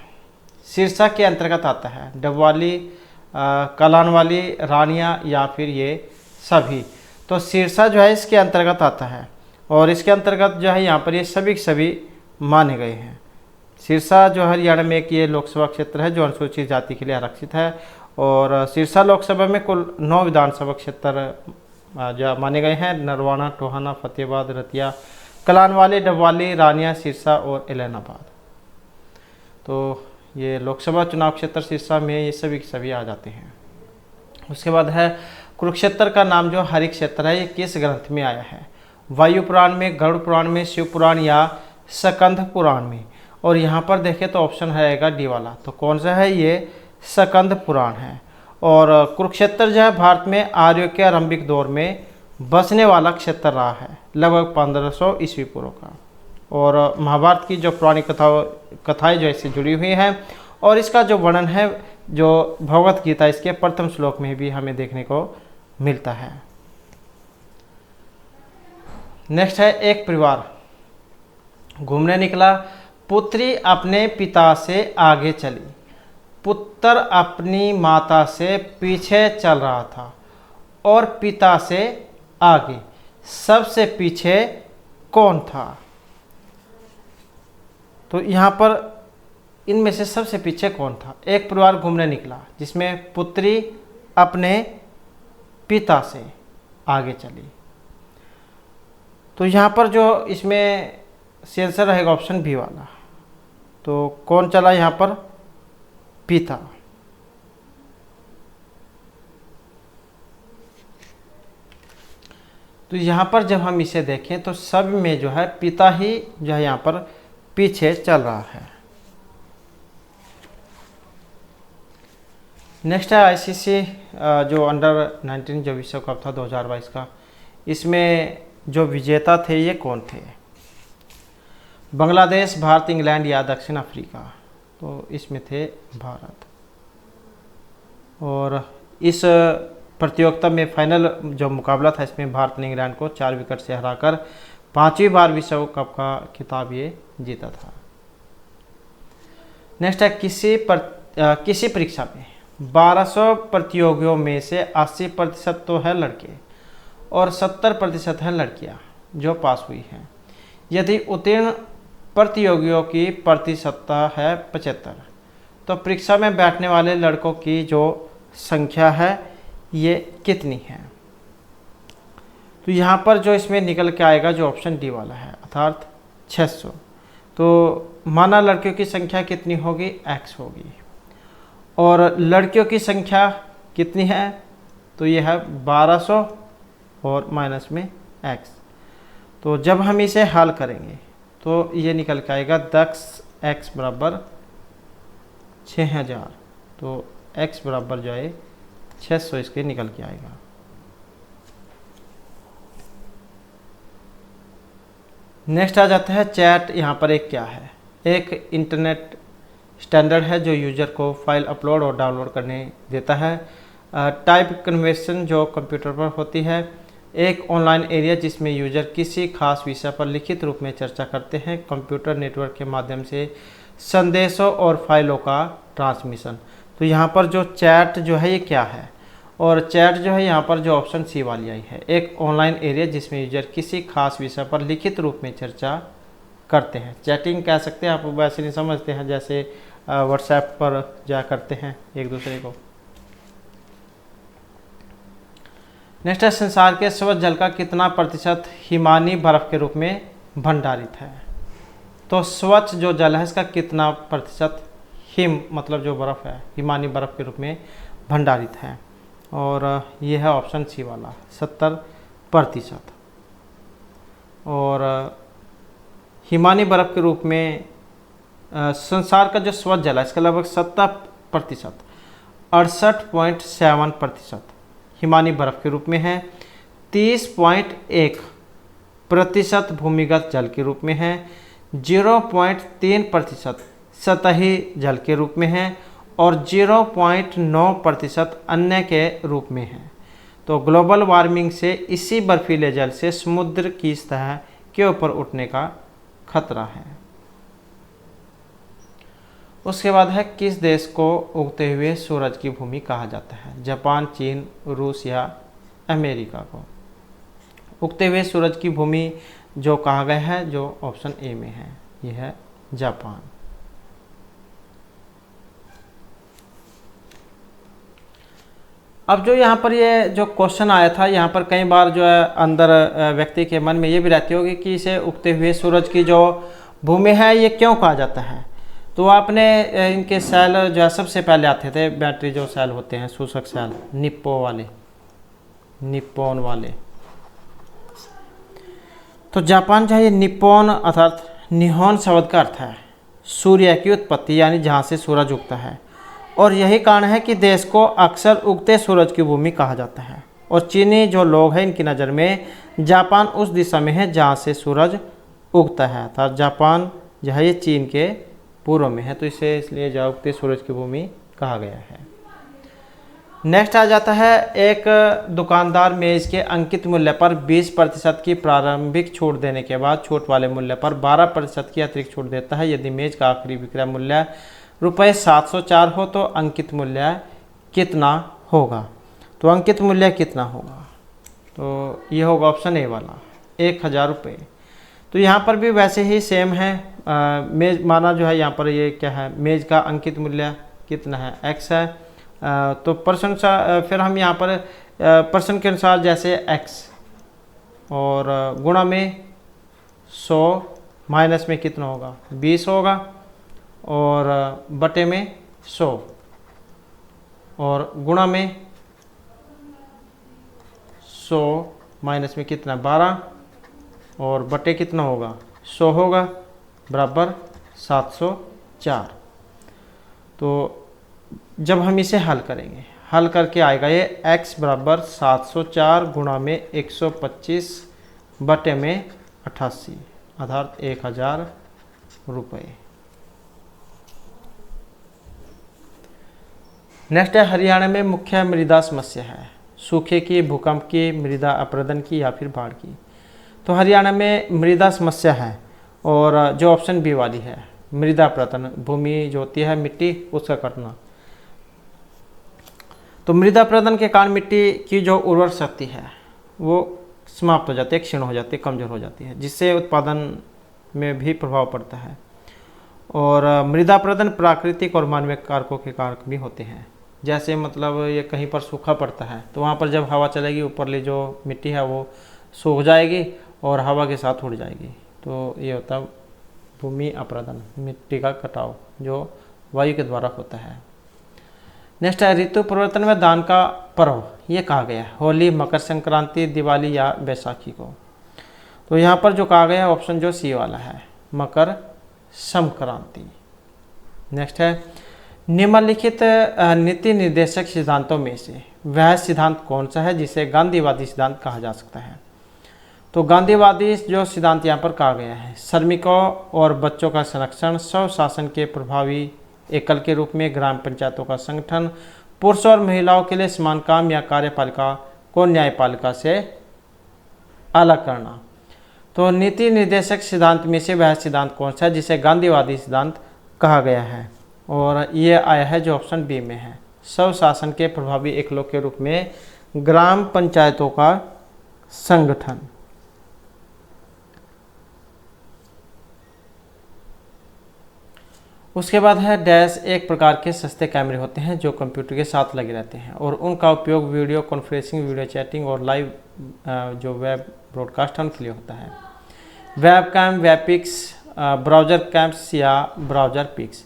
Speaker 1: सिरसा के अंतर्गत आता है, डबवाली, कलानवाली, रानिया या फिर ये सभी। तो सिरसा जो है इसके अंतर्गत आता है और इसके अंतर्गत जो है यहाँ पर ये सभी के सभी माने गए हैं। सिरसा जो हरियाणा में एक ये लोकसभा क्षेत्र है जो अनुसूचित जाति के लिए आरक्षित है और सिरसा लोकसभा में कुल 9 विधानसभा क्षेत्र जो माने गए हैं, नरवाना, टोहाना, फतेहाबाद, रतिया, कलानवाली, डबवाली, रानिया, सिरसा और एलनाबाद। तो ये लोकसभा चुनाव क्षेत्र सिरसा में ये सभी सभी आ जाते हैं। उसके बाद है कुरुक्षेत्र का नाम जो हरि क्षेत्र है ये किस ग्रंथ में आया है, वायु पुराण में, गरुड़ पुराण में, शिव पुराण या स्कंद पुराण में। और यहाँ पर देखें तो ऑप्शन रहेगा डी वाला, तो कौन सा है ये स्कंद पुराण है। और कुरुक्षेत्र जो है भारत में आर्यों के आरंभिक दौर में बसने वाला क्षेत्र रहा है, लगभग 1500 ईस्वी पूर्व का। और महाभारत की जो पुरानी कथाएं जो इससे जुड़ी हुई हैं और इसका जो वर्णन है जो भगवत गीता इसके प्रथम श्लोक में भी हमें देखने को मिलता है। नेक्स्ट है एक परिवार घूमने निकला, पुत्री अपने पिता से आगे चली, पुत्र अपनी माता से पीछे चल रहा था और पिता से आगे, सबसे पीछे कौन था। तो यहाँ पर इनमें से सबसे पीछे कौन था। एक परिवार घूमने निकला जिसमें पुत्री अपने पिता से आगे चली, तो यहाँ पर जो इसमें आंसर रहेगा ऑप्शन बी वाला। तो कौन चला यहाँ पर, पिता। तो यहाँ पर जब हम इसे देखें तो सब में जो है पिता ही जो है यहाँ पर पीछे चल रहा है। नेक्स्ट है आईसीसी जो अंडर 19 जो विश्व कप था 2022 का, इसमें जो विजेता थे ये कौन थे, बांग्लादेश, भारत, इंग्लैंड या दक्षिण अफ्रीका। तो इसमें थे भारत। और इस प्रतियोगिता में फाइनल जो मुकाबला था इसमें भारत ने इंग्लैंड को 4 विकेट से हराकर 5वीं बार विश्व कप का खिताब ये जीता था। नेक्स्ट है किसी परीक्षा में 1200 प्रतियोगियों में से 80% तो है लड़के और 70% है लड़कियां जो पास हुई हैं। यदि उत्तीर्ण प्रतियोगियों की प्रतिशतता है 75, तो परीक्षा में बैठने वाले लड़कों की जो संख्या है ये कितनी है। तो यहाँ पर जो इसमें निकल के आएगा जो ऑप्शन डी वाला है, अर्थात 600। तो माना लड़कियों की संख्या कितनी होगी, x होगी, और लड़कियों की संख्या कितनी है, तो ये है 1200 और माइनस में x। तो जब हम इसे हल करेंगे तो ये निकल के आएगा 10x बराबर 6000। तो x बराबर जो है 600 इसके निकल के आएगा। नेक्स्ट आ जाता है चैट। यहाँ पर एक क्या है, एक इंटरनेट स्टैंडर्ड है जो यूजर को फाइल अपलोड और डाउनलोड करने देता है। टाइप कन्वर्सेशन जो कंप्यूटर पर होती है। एक ऑनलाइन एरिया जिसमें यूजर किसी खास विषय पर लिखित रूप में चर्चा करते हैं। कंप्यूटर नेटवर्क के माध्यम से संदेशों और फाइलों का ट्रांसमिशन। तो यहाँ पर जो चैट जो है ये क्या है, और चैट जो है यहाँ पर जो ऑप्शन सी वाली आई है, एक ऑनलाइन एरिया जिसमें यूजर किसी खास विषय पर लिखित रूप में चर्चा करते हैं। चैटिंग कह सकते हैं, आप वैसे नहीं समझते हैं जैसे व्हाट्सएप पर जा करते हैं एक दूसरे को। नेक्स्ट है संसार के स्वच्छ जल का कितना प्रतिशत हिमानी बर्फ के रूप में भंडारित है। तो स्वच्छ जो जल है इसका कितना प्रतिशत हिम मतलब जो बर्फ है हिमानी बर्फ के रूप में भंडारित है, और ये है ऑप्शन सी वाला 70%। और हिमानी बर्फ के रूप में संसार का जो स्वच्छ जल है इसका लगभग 70%। 68.7%, हिमानी बर्फ के रूप में है 30.1% भूमिगत जल के रूप में है, 0.3% सतही जल के रूप में है और 0.9% अन्य के रूप में है। तो ग्लोबल वार्मिंग से इसी बर्फीले जल से समुद्र की सतह के ऊपर उठने का खतरा है। उसके बाद है किस देश को उगते हुए सूरज की भूमि कहा जाता है? जापान, चीन, रूस या अमेरिका को उगते हुए सूरज की भूमि जो कहा गया है, जो ऑप्शन ए में है, यह है जापान। अब जो यहाँ पर ये जो क्वेश्चन आया था, यहाँ पर कई बार जो है अंदर व्यक्ति के मन में ये भी रहती होगी कि इसे उगते हुए सूरज की जो भूमि है ये क्यों कहा जाता है। तो आपने इनके सेल जो है सबसे पहले आते थे, बैटरी जो सेल होते हैं, शोषक सेल, निप्पॉन वाले। तो जापान जो है ये निप्पॉन अर्थात निहोन शब्द का अर्थ है सूर्य की उत्पत्ति, यानी जहाँ से सूरज उगता है, और यही कारण है कि देश को अक्सर उगते सूरज की भूमि कहा जाता है। और चीनी जो लोग हैं, इनकी नज़र में जापान उस दिशा में है जहाँ से सूरज उगता है, अर्थात जापान जो है ये चीन के पूर्व में है, तो इसे इसलिए जो उगते सूरज की भूमि कहा गया है। नेक्स्ट आ जाता है, एक दुकानदार मेज के अंकित मूल्य पर 20% की प्रारंभिक छूट देने के बाद छूट वाले मूल्य पर 12% की अतिरिक्त छूट देता है। यदि मेज का आखिरी विक्रय मूल्य ₹704 हो तो अंकित मूल्य कितना होगा? तो अंकित मूल्य कितना होगा? तो ये होगा ऑप्शन ए वाला, 1000 रुपये। तो यहाँ पर भी वैसे ही सेम है, मेज माना जो है यहाँ पर ये क्या है, मेज का अंकित मूल्य कितना है, x है। तो परसेंट फिर हम यहाँ पर परसेंट के अनुसार जैसे x और गुणा में 100 माइनस में कितना होगा, 20 होगा, और बटे में 100 और गुणा में 100 माइनस में कितना, 12 और बटे कितना होगा, 100 होगा, बराबर 704। तो जब हम इसे हल करेंगे, हल करके आएगा ये x बराबर 704 गुणा में 125 बटे में 88, अर्थात 1000 रुपये। नेक्स्ट है, हरियाणा में मुख्य मृदा समस्या है सूखे की, भूकंप की, मृदा अपरदन की या फिर बाढ़ की। तो हरियाणा में मृदा समस्या है और जो ऑप्शन बी वाली है, मृदा अपरदन, भूमि जो होती है मिट्टी उसका कटना। तो मृदा अपरदन के कारण मिट्टी की जो उर्वर शक्ति है वो समाप्त हो जाती है, क्षीण हो जाती है, कमज़ोर हो जाती है, जिससे उत्पादन में भी प्रभाव पड़ता है। और मृदा अपरदन प्राकृतिक और मानवीय कारकों के कारक भी होते हैं। जैसे मतलब ये कहीं पर सूखा पड़ता है तो वहाँ पर जब हवा चलेगी ऊपरली जो मिट्टी है वो सूख जाएगी और हवा के साथ उड़ जाएगी। तो ये होता है भूमि अपरदन, मिट्टी का कटाव जो वायु के द्वारा होता है। नेक्स्ट है, ऋतु परिवर्तन में दान का पर्व ये कहा गया है, होली, मकर संक्रांति, दिवाली या बैसाखी को। तो यहाँ पर जो कहा गया है ऑप्शन जो सी वाला है, मकर संक्रांति। नेक्स्ट है, निम्नलिखित नीति निर्देशक सिद्धांतों में से वह सिद्धांत कौन सा है जिसे गांधीवादी सिद्धांत कहा जा सकता है? तो गांधीवादी जो सिद्धांत यहाँ पर कहा गया है, श्रमिकों और बच्चों का संरक्षण, स्वशासन के प्रभावी एकल के रूप में ग्राम पंचायतों का संगठन, पुरुषों और महिलाओं के लिए समान काम या कार्यपालिका को न्यायपालिका से अलग करना। तो नीति निर्देशक सिद्धांत में से वह सिद्धांत कौन सा है जिसे गांधीवादी सिद्धांत कहा गया है? और ये आया है जो ऑप्शन बी में है, स्वशासन के प्रभावी एकलों के रूप में ग्राम पंचायतों का संगठन। उसके बाद है डैश, एक प्रकार के सस्ते कैमरे होते हैं जो कंप्यूटर के साथ लगे रहते हैं और उनका उपयोग वीडियो कॉन्फ्रेंसिंग, वीडियो चैटिंग और लाइव जो वेब ब्रॉडकास्ट है उनके लिए होता है। Web cam, web pics, browser cams या ब्राउज़र पिक्स।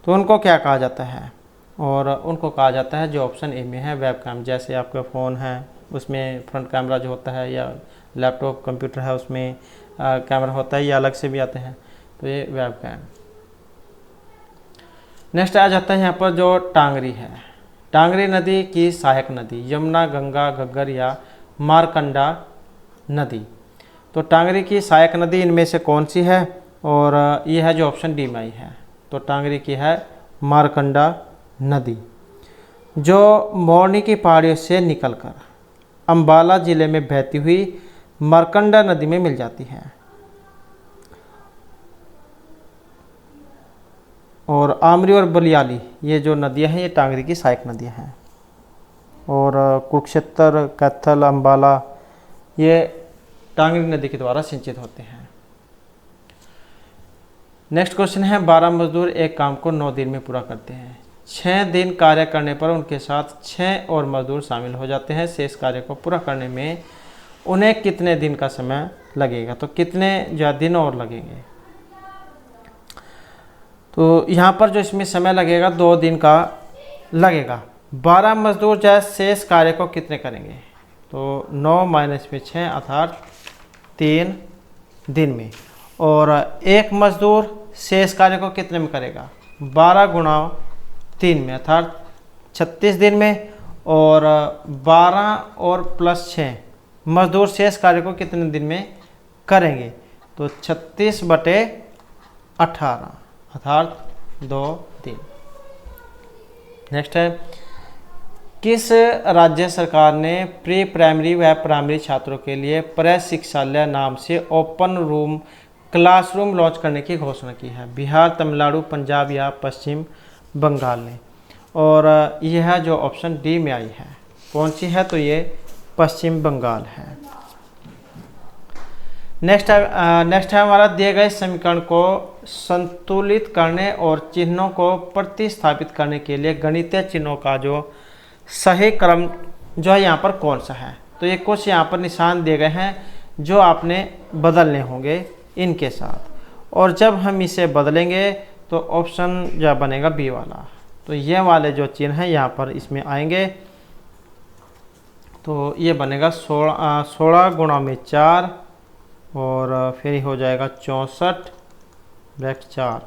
Speaker 1: तो उनको क्या कहा जाता है? और उनको कहा जाता है जो ऑप्शन ए में है, वेब कैम। जैसे आपका फ़ोन है उसमें फ्रंट कैमरा जो होता है, या लैपटॉप कंप्यूटर है उसमें कैमरा होता है, या अलग से भी आते हैं, तो ये वेब कैम। नेक्स्ट आ जाता है यहाँ पर जो टांगरी है, टांगरी नदी की सहायक नदी, यमुना, गंगा, घग्गर या मारकंडा नदी। तो टांगरी की सहायक नदी इनमें से कौन सी है? और यह है जो ऑप्शन डी में आई है, तो टांगरी की है मारकंडा नदी, जो मौनी की पहाड़ियों से निकलकर अंबाला जिले में बहती हुई मारकंडा नदी में मिल जाती है। और आमरी और बलियाली ये जो नदियां हैं ये टांगरी की सहायक नदियां हैं। और कुरुक्षेत्र, कैथल, अंबाला ये टांगरी नदी के द्वारा सिंचित होते हैं। नेक्स्ट क्वेश्चन है, 12 मजदूर एक काम को 9 दिन में पूरा करते हैं। 6 दिन कार्य करने पर उनके साथ 6 और मजदूर शामिल हो जाते हैं। शेष कार्य को पूरा करने में उन्हें कितने दिन का समय लगेगा? तो कितने दिन और लगेंगे? तो यहाँ पर जो इसमें समय लगेगा 2 दिन का लगेगा। 12 मजदूर जो है शेष कार्य को कितने करेंगे? तो 9 माइनस में 6 अर्थात 3 दिन में। और एक मजदूर शेष कार्य को कितने में करेगा? 12 गुणा 3 में अर्थात 36 दिन में। और 12 और प्लस 6 मजदूर शेष कार्य को कितने दिन में करेंगे? तो 36/18 अर्थात 2 दिन। नेक्स्ट है, किस राज्य सरकार ने प्री प्राइमरी व प्राइमरी छात्रों के लिए प्रशिक्षालय नाम से ओपन रूम क्लासरूम लॉन्च करने की घोषणा की है? बिहार, तमिलनाडु, पंजाब या पश्चिम बंगाल ने? और यह जो ऑप्शन डी में आई है कौन सी है? तो ये पश्चिम बंगाल है। नेक्स्ट है हमारा, दिए गए समीकरण को संतुलित करने और चिन्हों को प्रतिस्थापित करने के लिए गणितीय चिन्हों का जो सही क्रम जो है यहाँ पर कौन सा है? तो ये कुछ यहाँ पर निशान दिए गए हैं जो आपने बदलने होंगे इनके साथ, और जब हम इसे बदलेंगे तो ऑप्शन जो बनेगा बी वाला। तो ये वाले जो चिन्ह हैं यहाँ पर इसमें आएंगे, तो ये बनेगा 16 गुणा में 4 और फिर हो जाएगा 64 ब्रैकेट 4,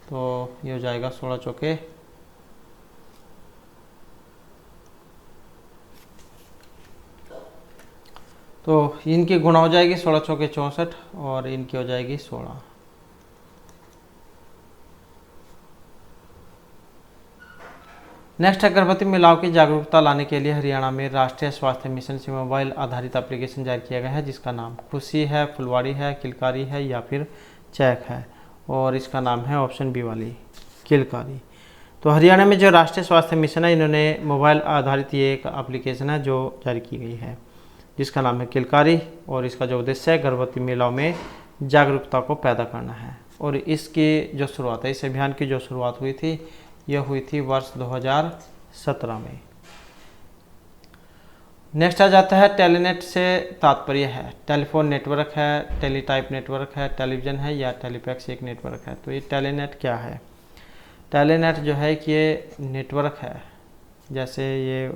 Speaker 1: तो ये हो जाएगा 16 चौके 64। तो इनकी गुणा हो जाएगी 16 चौके 64 और इनकी हो जाएगी 16। नेक्स्ट है, गर्भवती महिलाओं की जागरूकता लाने के लिए हरियाणा में राष्ट्रीय स्वास्थ्य मिशन से मोबाइल आधारित एप्लीकेशन जारी किया गया है, जिसका नाम खुशी है, फुलवाड़ी है, किलकारी है या फिर चैक है। और इसका नाम है ऑप्शन बी वाली किलकारी। तो हरियाणा में जो राष्ट्रीय स्वास्थ्य मिशन है इन्होंने मोबाइल आधारित ये एक एप्लीकेशन है जो जारी की गई है, जिसका नाम है किलकारी। और इसका जो उद्देश्य है गर्भवती महिलाओं में जागरूकता को पैदा करना है। और इसकी जो शुरुआत है, इस अभियान की जो शुरुआत हुई थी यह हुई थी वर्ष 2017 में। नेक्स्ट आ जाता है, टेलीनेट से तात्पर्य है टेलीफोन नेटवर्क है, टेलीटाइप नेटवर्क है, टेलीविज़न है या टेलीपैक्स एक नेटवर्क है। तो ये टेलीनेट क्या है? टेलीनेट जो है कि ये नेटवर्क है, जैसे ये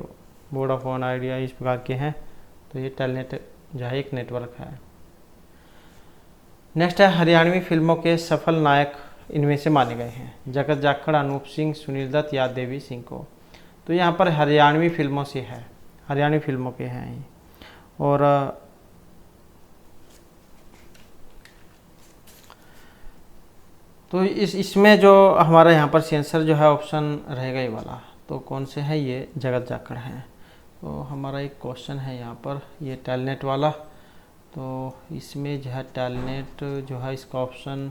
Speaker 1: वोडाफोन, आइडिया इस प्रकार के हैं, तो ये टेलीनेट जो है एक नेटवर्क है। नेक्स्ट है, हरियाणवी फिल्मों के सफल नायक इनमें से माने गए हैं? जगत जाखड़, अनूप सिंह, सुनील दत्त या देवी सिंह को? तो यहाँ पर हरियाणवी फिल्मों से है, हरियाणवी फिल्मों के हैं ये। और तो इसमें जो हमारा यहाँ पर सेंसर जो है ऑप्शन रहेगा ये वाला। तो कौन से है? ये जगत जाखड़ है। तो हमारा एक क्वेश्चन है यहाँ पर ये टेलनेट वाला, तो इसमें जो है टेलनेट जो है इसका ऑप्शन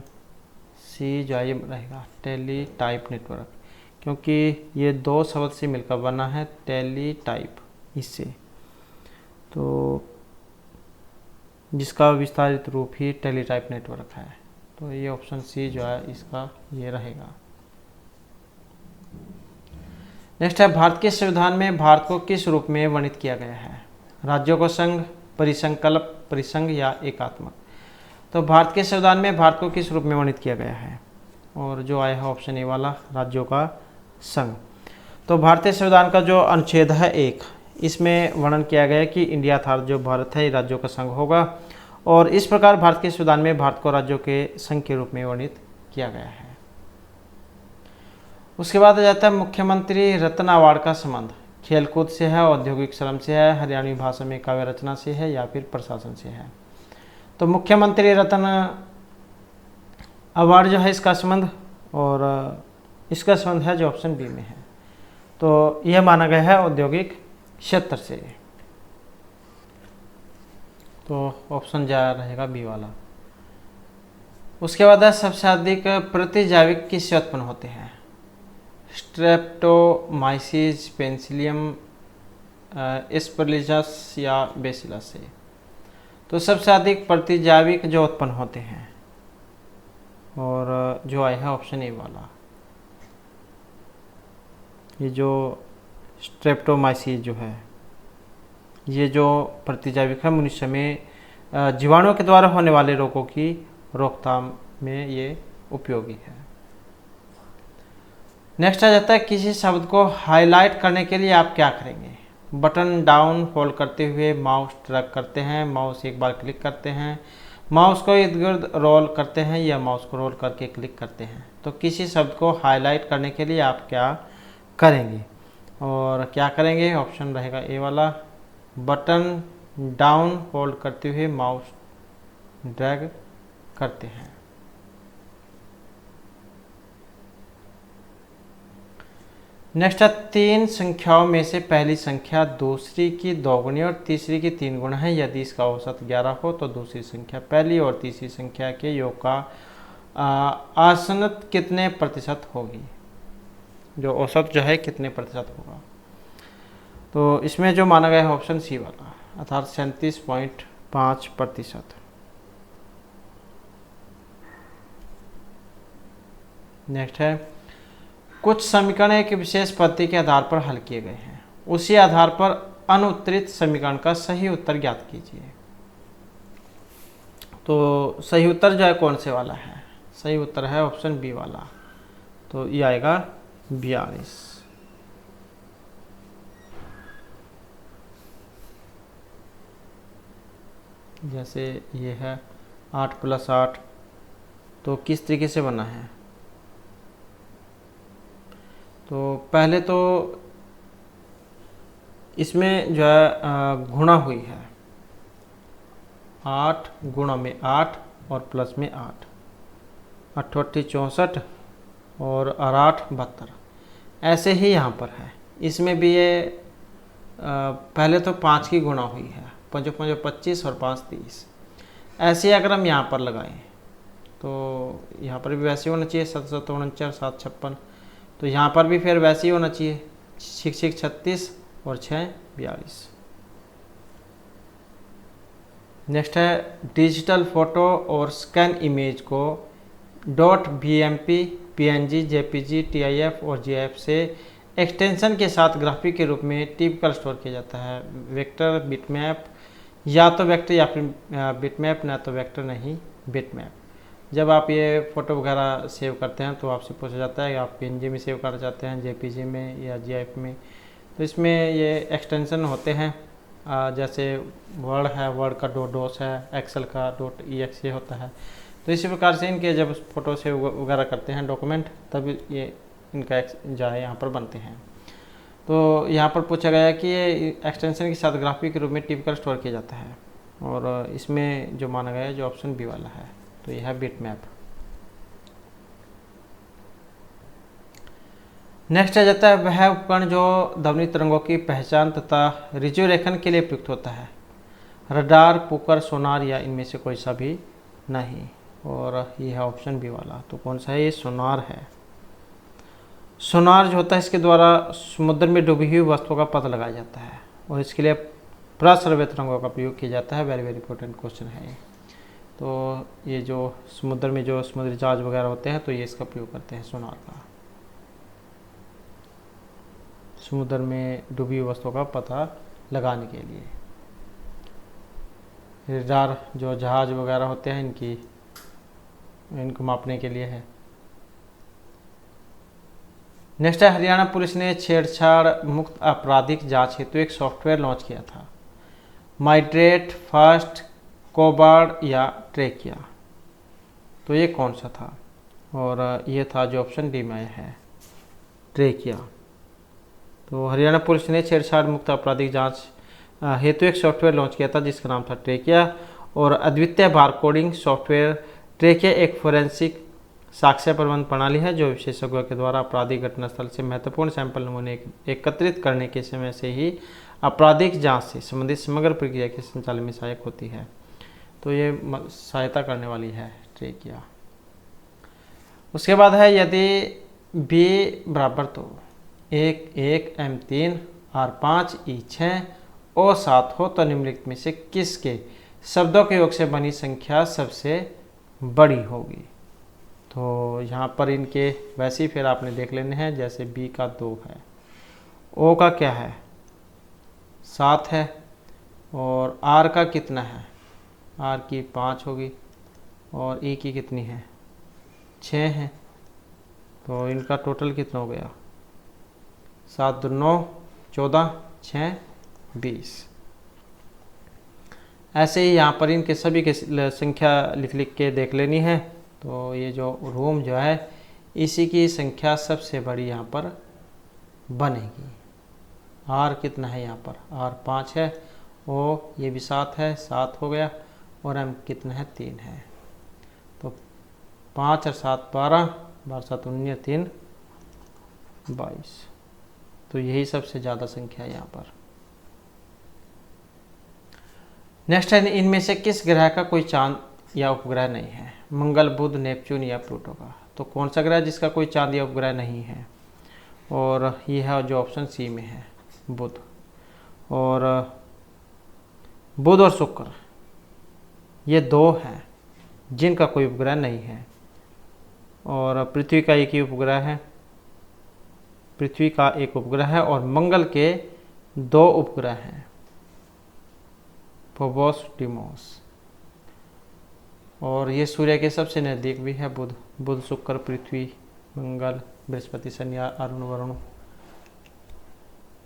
Speaker 1: सी जो है ये रहेगा टेली टाइप नेटवर्क, क्योंकि ये 2 शब्द से मिलकर बना है टेली टाइप इससे, तो जिसका विस्तारित रूप ही टेली टाइप नेटवर्क है। तो ये ऑप्शन सी जो है इसका ये रहेगा। नेक्स्ट है, भारत के संविधान में भारत को किस रूप में वर्णित किया गया है? राज्यों को संघ, परिसंकल्प, परिसंघ या एकात्मक? तो भारत के संविधान में भारत को किस रूप में वर्णित किया गया है? और जो आया है ऑप्शन ए वाला, राज्यों का संघ। तो भारतीय संविधान का जो अनुच्छेद है 1, इसमें वर्णन किया गया है कि इंडिया था जो भारत है राज्यों का संघ होगा। और इस प्रकार भारत के संविधान में भारत को राज्यों के संघ के रूप में वर्णित किया गया है। उसके बाद आ जाता है मुख्यमंत्री रत्न अवार्ड का संबंध खेलकूद से है, औद्योगिक श्रम से है, हरियाणवी भाषा में काव्य रचना से है या फिर प्रशासन से है। तो मुख्यमंत्री रत्न अवार्ड जो है इसका संबंध, और इसका संबंध है जो ऑप्शन बी में है, तो यह माना गया है औद्योगिक क्षेत्र से, तो ऑप्शन जा रहेगा बी वाला। उसके बाद है सबसे अधिक प्रतिजैविक किससे उत्पन्न होते हैं? स्ट्रेप्टोमाइसिस, पेनिसिलियम, एस्परजिलस या बेसिलस से। तो सबसे अधिक प्रतिजैविक जो उत्पन्न होते हैं, और जो आया है ऑप्शन ए वाला, ये जो स्ट्रेप्टोमाइसिस जो है, ये जो प्रतिजैविक है मनुष्य में जीवाणुओं के द्वारा होने वाले रोगों की रोकथाम में ये उपयोगी है। नेक्स्ट आ जाता है किसी शब्द को हाईलाइट करने के लिए आप क्या करेंगे? बटन डाउन होल्ड करते हुए माउस ड्रैग करते हैं, माउस एक बार क्लिक करते हैं, माउस को इर्द गिर्द रोल करते हैं या माउस को रोल करके क्लिक करते हैं। तो किसी शब्द को हाईलाइट करने के लिए आप क्या करेंगे? और क्या करेंगे? ऑप्शन रहेगा ए वाला, बटन डाउन होल्ड करते हुए माउस ड्रैग करते हैं। नेक्स्ट है तीन संख्याओं में से पहली संख्या दूसरी की दोगुनी और तीसरी की 3 गुना है। यदि इसका औसत 11 हो तो दूसरी संख्या पहली और तीसरी संख्या के योग का आसनत कितने प्रतिशत होगी? जो औसत जो है कितने प्रतिशत होगा? तो इसमें जो माना गया है ऑप्शन सी वाला, अर्थात 37.5%। नेक्स्ट है कुछ समीकरण एक विशेष पद्धति के आधार पर हल किए गए हैं, उसी आधार पर अनुत्तरित समीकरण का सही उत्तर ज्ञात कीजिए। तो सही उत्तर जो है कौन से वाला है? सही उत्तर है ऑप्शन बी वाला, तो ये आएगा 42। जैसे ये है 8 + 8, तो किस तरीके से बना है? तो पहले तो इसमें जो है गुणा हुई है, 8 गुणा में 8 और प्लस में 8, 8 8 64 और 8 72। ऐसे ही यहाँ पर है, इसमें भी ये पहले तो 5 की गुणा हुई है, 5 5 25 और 5 30। ऐसे अगर हम यहाँ पर लगाएं तो यहाँ पर भी वैसे होना चाहिए, 7 7 49 7 56। तो यहाँ पर भी फिर वैसे ही होना चाहिए, 6 6 36 और 6 42। नेक्स्ट है डिजिटल फोटो और स्कैन इमेज को .bmp, png, jpg, tif और gif से एक्सटेंशन के साथ ग्राफिक के रूप में टिपिकल स्टोर किया जाता है। वेक्टर, बिटमैप, या तो वेक्टर या फिर बिटमैप, ना तो वेक्टर नहीं बिटमैप। जब आप ये फ़ोटो वगैरह सेव करते हैं तो आपसे पूछा जाता है कि आप PNG में सेव करना चाहते हैं, JPG में या GIF में। तो इसमें ये एक्सटेंशन होते हैं, जैसे वर्ड है, वर्ड का .dos है, एक्सेल का .exe होता है। तो इसी प्रकार से इनके जब फ़ोटो सेव वगैरह करते हैं डॉक्यूमेंट, तब ये इनका जो है यहाँ पर बनते हैं। तो यहाँ पर पूछा गया है कि ये एक्सटेंशन के साथ ग्राफिक के रूप में टिपिकल स्टोर किया जाता है, और इसमें जो माना गया है जो ऑप्शन बी वाला है, तो यह है बिटमैप। नेक्स्ट आ जाता है वह उपकरण जो ध्वनि तरंगों की पहचान तथा रिजोल्यूशन के लिए प्रयुक्त होता है। रडार, पुकर, सोनार या इनमें से कोई सा भी नहीं, और यह है ऑप्शन बी वाला। तो कौन सा है? ये सोनार है। सोनार जो होता है इसके द्वारा समुद्र में डूबी हुई वस्तुओं का पता लगाया जाता है, और इसके लिए प्रश्रव्य तरंगों का प्रयोग किया जाता है। वेरी वेरी इंपॉर्टेंट क्वेश्चन है। तो ये जो समुद्र में जो समुद्री जहाज वगैरह होते हैं तो ये इसका प्रयोग करते हैं सोनार का, समुद्र में डूबी हुई वस्तुओं का पता लगाने के लिए। रडार जो जहाज वगैरह होते हैं इनको मापने के लिए है। नेक्स्ट है हरियाणा पुलिस ने छेड़छाड़ मुक्त आपराधिक जांच हेतु एक सॉफ्टवेयर लॉन्च किया था। माइड्रेट, फास्ट, कोबार्ड या ट्रेकिया। तो ये कौन सा था? और ये था जो ऑप्शन डी में है, ट्रेकिया। तो हरियाणा पुलिस ने छेड़छाड़ मुक्त आपराधिक जांच हेतु एक सॉफ्टवेयर लॉन्च किया था जिसका नाम था ट्रेकिया। और अद्वितीय बारकोडिंग सॉफ्टवेयर ट्रेकिया एक फोरेंसिक साक्ष्य प्रबंधन प्रणाली है जो विशेषज्ञों के द्वारा आपराधिक घटनास्थल से महत्वपूर्ण सैंपल नमूने एकत्रित करने के समय से ही आपराधिक जांच से संबंधित समग्र प्रक्रिया के संचालन में सहायक होती है। तो ये सहायता करने वाली है ट्रेकिया। उसके बाद है यदि B बराबर तो 1 1 M3 R5 E6 और 7 हो तो निम्नलिखित में से किसके शब्दों के योग से बनी संख्या सबसे बड़ी होगी। तो यहाँ पर इनके वैसे ही फिर आपने देख लेने हैं, जैसे B का 2 है, O का क्या है 7 है, और R का कितना है, R की 5 होगी, और E की कितनी है 6 है। तो इनका टोटल कितना हो गया 7 2 9 14 6 20। ऐसे ही यहाँ पर इनके सभी के संख्या लिख के देख लेनी है। तो ये जो रूम जो है इसी की संख्या सबसे बड़ी यहाँ पर बनेगी। R कितना है यहाँ पर R 5 है, O ये भी 7 है 7 हो गया, और M कितना है 3 है। तो 5 और 7 12 12 7 19 3 22। तो यही सबसे ज़्यादा संख्या है यहाँ पर। नेक्स्ट है इनमें से किस ग्रह का कोई चांद या उपग्रह नहीं है, मंगल बुध नेपच्यून या प्लूटो का। तो कौन सा ग्रह जिसका कोई चांद या उपग्रह नहीं है, और ये है जो ऑप्शन सी में है बुध। और बुध और शुक्र ये 2 हैं जिनका कोई उपग्रह नहीं है, और पृथ्वी का एक ही उपग्रह है, पृथ्वी का एक उपग्रह है, और मंगल के 2 उपग्रह हैं फोबोस डिमोस। और ये सूर्य के सबसे नज़दीक भी है बुध। बुध शुक्र पृथ्वी मंगल बृहस्पति शनि अरुण वरुण।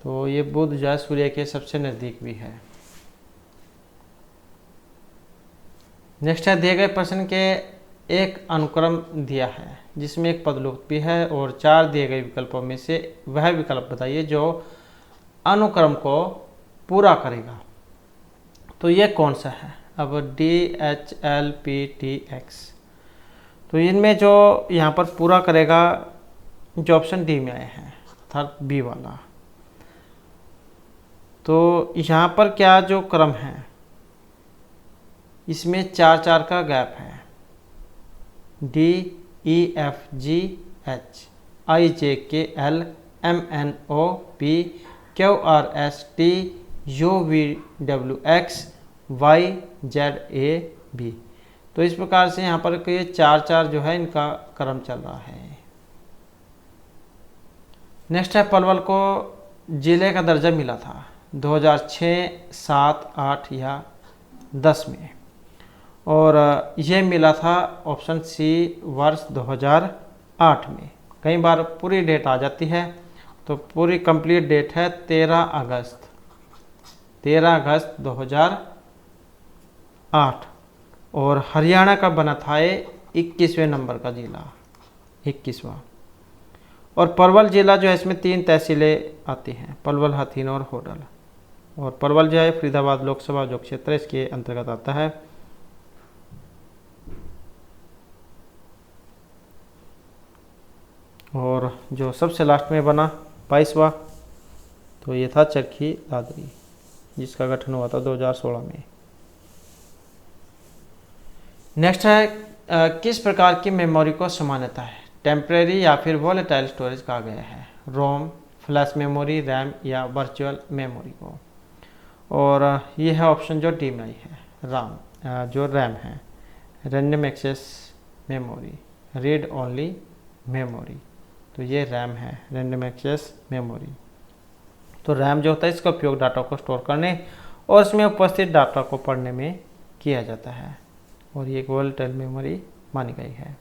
Speaker 1: तो ये बुध जो है सूर्य के सबसे नज़दीक भी है। नेक्स्ट है दिए गए प्रश्न के एक अनुक्रम दिया है जिसमें एक पद लुप्त भी है, और 4 दिए गए विकल्पों में से वह विकल्प बताइए जो अनुक्रम को पूरा करेगा। तो ये कौन सा है। अब DHLPTX, तो इनमें जो यहाँ पर पूरा करेगा जो ऑप्शन डी में आए हैं अर्थात बी वाला। तो यहाँ पर क्या जो क्रम है इसमें 4 4 का गैप है, DEFGH IJKL MNOP QRST UVWX YZAB। तो इस प्रकार से यहाँ पर ये 4 4 जो है इनका क्रम चल रहा है। नेक्स्ट है पलवल को जिले का दर्जा मिला था 2006, 7, 8 या 10 में, और ये मिला था ऑप्शन सी वर्ष 2008 में। कई बार पूरी डेट आ जाती है, तो पूरी कंप्लीट डेट है 13 अगस्त 2008। और हरियाणा का बना था ये 21वें नंबर का जिला, 21वां। और पलवल जिला जो है इसमें 3 तहसीलें आती हैं, पलवल, हथीन और होडल। और पलवल जो है फरीदाबाद लोकसभा जो क्षेत्र है इसके अंतर्गत आता है। और जो सबसे लास्ट में बना 22वां, तो ये था चरखी दादरी जिसका गठन हुआ था 2016 में। नेक्स्ट है किस प्रकार की मेमोरी को समानता है, टेम्परेरी या फिर वॉलेटाइल स्टोरेज कहा गया है, रोम, फ्लैश मेमोरी, रैम या वर्चुअल मेमोरी को। और ये है ऑप्शन जो डी में आई है राम, जो रैम है, random access memory, read only memory. तो ये रैम है, रैंडम एक्सेस मेमोरी। तो रैम जो होता है इसका उपयोग डाटा को स्टोर करने और इसमें उपस्थित डाटा को पढ़ने में किया जाता है, और ये एक वॉलेटाइल मेमोरी मानी गई है।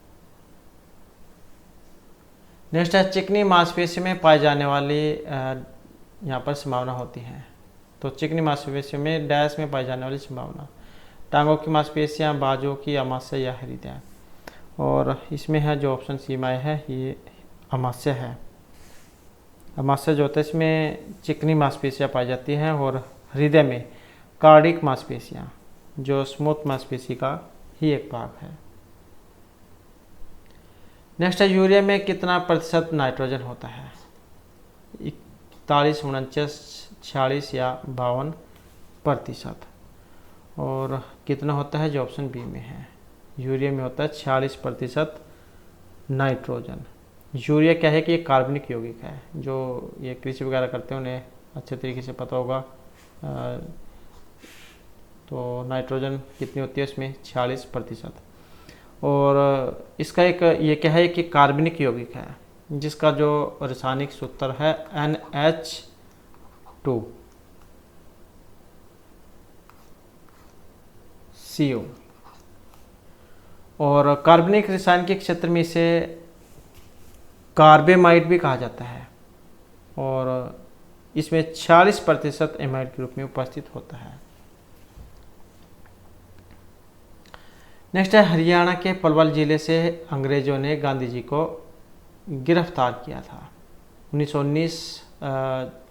Speaker 1: नेक्स्ट है चिकनी मांसपेशी में पाई जाने वाली यहाँ पर संभावना होती है। तो चिकनी मांसपेशियों में डैश में पाई जाने वाली संभावना, टांगों की मांसपेशियाँ, बाजू की, अमाशय या हृदय। और इसमें है जो ऑप्शन सी में है ये अमाशय है। मांसपेशी जो होता है इसमें चिकनी मांसपेशियाँ पाई जाती हैं और हृदय में कार्डिक मांसपेशियाँ जो स्मूथ मांसपेशी का ही एक भाग है। नेक्स्ट है यूरिया में कितना प्रतिशत नाइट्रोजन होता है? 41, 49, 46 या 52%। और कितना होता है जो ऑप्शन बी में है, यूरिया में होता है 46% नाइट्रोजन। यूरिया क्या है कि ये कार्बनिक यौगिक है, जो ये कृषि वगैरह करते हैं उन्हें अच्छे तरीके से पता होगा। तो नाइट्रोजन कितनी होती है इसमें? 46%। और इसका एक ये क्या है कि कार्बनिक यौगिक है जिसका जो रासायनिक सूत्र है NH2CO। और कार्बनिक रसायन के क्षेत्र में इसे कार्बेमाइड भी कहा जाता है और इसमें 46% एमाइड के रूप में उपस्थित होता है। नेक्स्ट है हरियाणा के पलवल जिले से अंग्रेजों ने गांधी जी को गिरफ्तार किया था 1919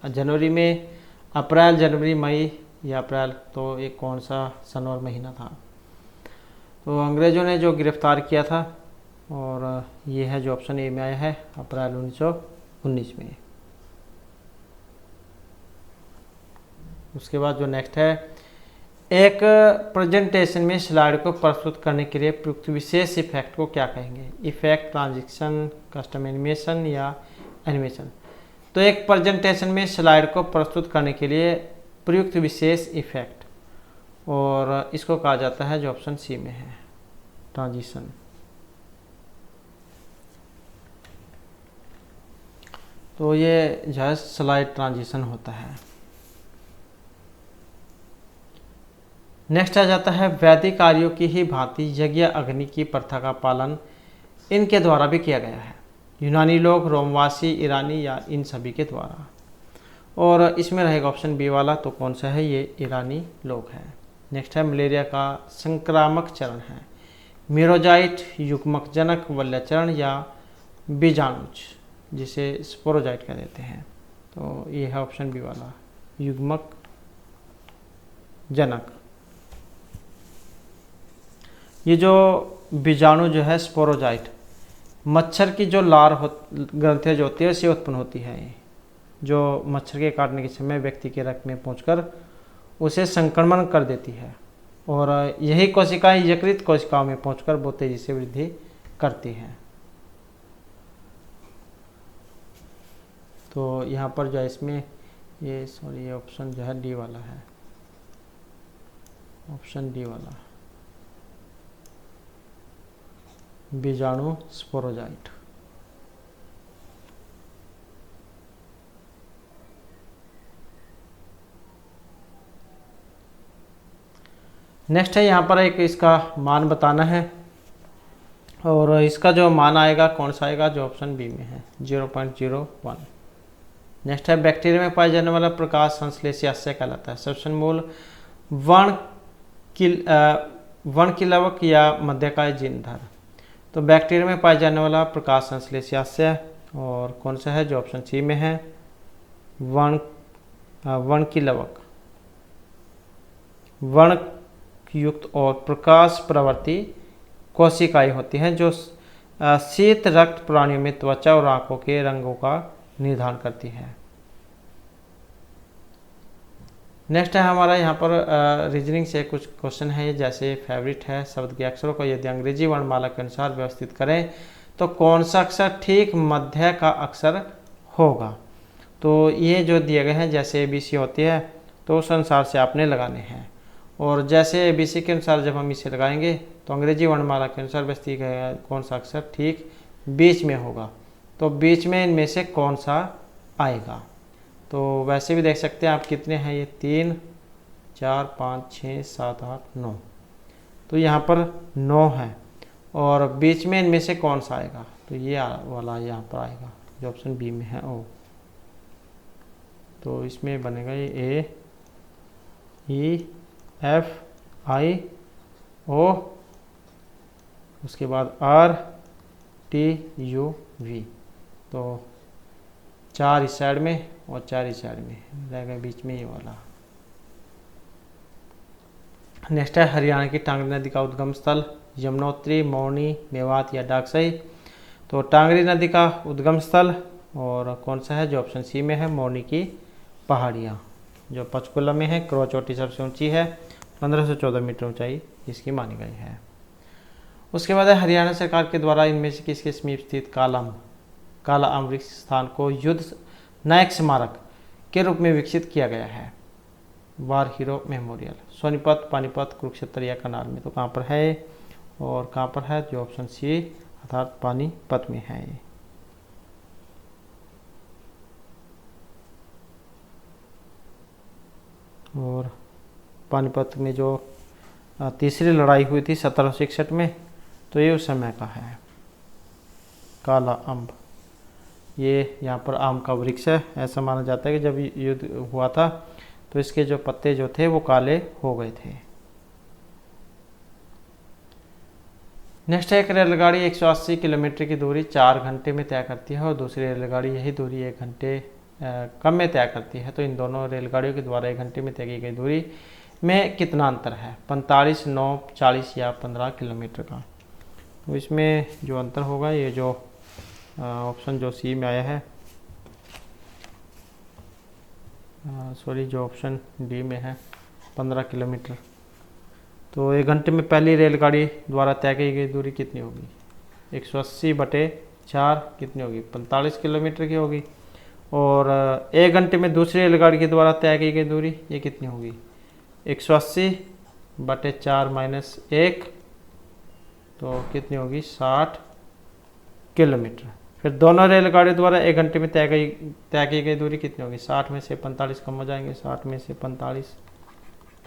Speaker 1: जनवरी में, अप्रैल, जनवरी, मई या अप्रैल, तो ये कौन सा सन और महीना था? तो अंग्रेजों ने जो गिरफ्तार किया था और ये है जो ऑप्शन ए में आया है, अप्रैल 1919 में। उसके बाद जो नेक्स्ट है, एक प्रेजेंटेशन में स्लाइड को प्रस्तुत करने के लिए प्रयुक्त विशेष इफेक्ट को क्या कहेंगे? इफेक्ट, ट्रांजिशन, कस्टम एनिमेशन या एनिमेशन। तो एक प्रेजेंटेशन में स्लाइड को प्रस्तुत करने के लिए प्रयुक्त विशेष इफेक्ट, और इसको कहा जाता है जो ऑप्शन सी में है, ट्रांजिशन। तो ये जो है स्लाइड ट्रांजिशन होता है। नेक्स्ट आ जाता है वैदिक कार्यों की ही भांति यज्ञ अग्नि की प्रथा का पालन इनके द्वारा भी किया गया है। यूनानी लोग, रोमवासी, ईरानी या इन सभी के द्वारा। और इसमें रहेगा ऑप्शन बी वाला, तो कौन सा है? ये ईरानी लोग हैं। नेक्स्ट है मलेरिया का संक्रामक चरण है मीरोजाइट, युग्मक जनक, वल्यचरण या बीजाणुज, जिसे स्पोरोजाइट कह देते हैं। तो ये है ऑप्शन बी वाला, युग्मक जनक। ये जो बीजाणु जो है स्पोरोजाइट, मच्छर की जो लार ग्रंथियाँ जो होती है इससे उत्पन्न होती है, जो मच्छर के काटने के समय व्यक्ति के रक्त में पहुंचकर उसे संक्रमण कर देती है और यही कोशिकाएं यकृत कोशिकाओं में पहुंचकर बहुत तेजी से वृद्धि करती हैं। तो यहाँ पर जो है इसमें ये ऑप्शन जो है डी वाला है, ऑप्शन डी वाला, बीजाणु स्पोरोजाइट। नेक्स्ट है यहाँ पर एक इसका मान बताना है और इसका जो मान आएगा कौन सा आएगा? जो ऑप्शन बी में है, 0.01। नेक्स्ट है बैक्टीरिया में पाया जाने वाला प्रकाश संश्लेषी कहलाता है सब्सटेंस मूल वर्णकिलवक या मध्यकाय जिनधर। तो बैक्टीरिया में पाया जाने वाला प्रकाश संश्लेषी और कौन सा है? जो ऑप्शन सी में है, वर्णकिलवक। वर्ण युक्त और प्रकाश प्रवर्ती कोशिकाएं होती हैं जो शीत रक्त प्राणियों में त्वचा और आंखों के रंगों का निर्धारण करती है। नेक्स्ट है हमारा यहाँ पर रीजनिंग से कुछ क्वेश्चन है, जैसे फेवरेट है, शब्द के अक्षरों को यदि अंग्रेजी वर्णमाला के अनुसार व्यवस्थित करें तो कौन सा अक्षर ठीक मध्य का अक्षर होगा? तो ये जो दिए गए हैं जैसे ABC होती है तो उस अनुसार से आपने लगाने हैं, और जैसे ABC के अनुसार जब हम इसे लगाएंगे तो अंग्रेजी वर्णमाला के अनुसार व्यवस्थित कौन सा अक्षर ठीक बीच में होगा, तो बीच में इनमें से कौन सा आएगा? तो वैसे भी देख सकते हैं आप कितने हैं, ये 3, 4, 5, 6, 7, 8, 9, तो यहाँ पर 9 है और बीच में इनमें से कौन सा आएगा? तो ये वाला यहाँ पर आएगा जो ऑप्शन बी में है, ओ। तो इसमें बनेगा ये AEFIO, उसके बाद RTUV। तो 4 इस साइड में और 4 इस साइड में, रह गए बीच में ये वाला। नेक्स्ट है हरियाणा की टांगरी नदी का उद्गम स्थल, यमुनोत्री, मौनी, मेवात या डाकसई। तो टांगरी नदी का उद्गम स्थल और कौन सा है, जो ऑप्शन सी में है, मौनी की पहाड़ियाँ जो पंचकुला में है। क्रो चोटी सबसे ऊंची है, 1514 मीटर ऊंचाई इसकी मानी गई है। उसके बाद है हरियाणा सरकार के द्वारा इनमें से किसके समीप स्थित काला आम वृक्ष स्थान को युद्ध नायक स्मारक के रूप में विकसित किया गया है। वार हीरो मेमोरियल, सोनीपत, पानीपत, कुरुक्षेत्र या करनाल में। तो कहाँ पर है और कहाँ पर है, जो ऑप्शन सी अर्थात पानीपत में है ये। और पानीपत में जो तीसरी लड़ाई हुई थी 1761 में, तो ये उस समय का है। काला अम्ब, ये यहाँ पर आम का वृक्ष है। ऐसा माना जाता है कि जब युद्ध हुआ था तो इसके जो पत्ते जो थे वो काले हो गए थे। नेक्स्ट है, एक रेलगाड़ी 180 किलोमीटर की दूरी 4 घंटे में तय करती है और दूसरी रेलगाड़ी यही दूरी 1 घंटे कम में तय करती है। तो इन दोनों रेलगाड़ियों के द्वारा 1 घंटे में तय की गई दूरी में कितना अंतर है, 45, 9, 40 या 15 किलोमीटर का। तो इसमें जो अंतर होगा, ये जो ऑप्शन जो सी में आया है, सॉरी जो ऑप्शन डी में है 15 किलोमीटर। तो 1 घंटे में पहली रेलगाड़ी द्वारा तय की गई दूरी कितनी होगी, 180/4 कितनी होगी, 45 किलोमीटर की होगी। और 1 घंटे में दूसरी रेलगाड़ी के द्वारा तय की गई दूरी ये कितनी होगी, 180/4 - 1, तो कितनी होगी, 60 किलोमीटर। फिर दोनों रेलगाड़ियों द्वारा 1 घंटे में तय की गई दूरी कितनी होगी, 60 में से 45 कम हो जाएंगे, 60 में से 45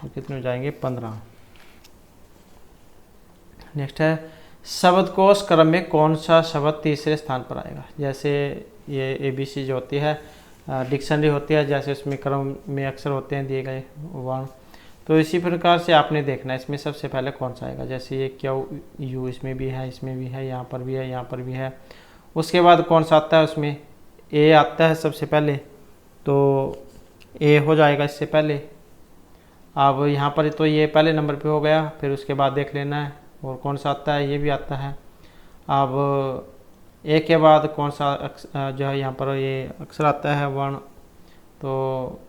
Speaker 1: तो कितने हो जाएंगे, 15। नेक्स्ट है, शब्दकोश क्रम में कौन सा शब्द तीसरे स्थान पर आएगा। जैसे ये ABC जो होती है डिक्शनरी होती है, जैसे उसमें क्रम में अक्षर होते हैं दिए गए वर्ण, तो इसी प्रकार से आपने देखना है इसमें सबसे पहले कौन सा आएगा। जैसे ये QU इसमें भी है, इसमें भी है, यहाँ पर भी है, यहाँ पर भी है। उसके बाद कौन सा आता है, उसमें A आता है सबसे पहले, तो A हो जाएगा इससे पहले। अब यहाँ पर तो ये पहले नंबर पे हो गया, फिर उसके बाद देख लेना है और कौन सा आता है, ये भी आता है। अब A के बाद कौन सा जो है यहाँ पर ये अक्षर आता है वर्ण, तो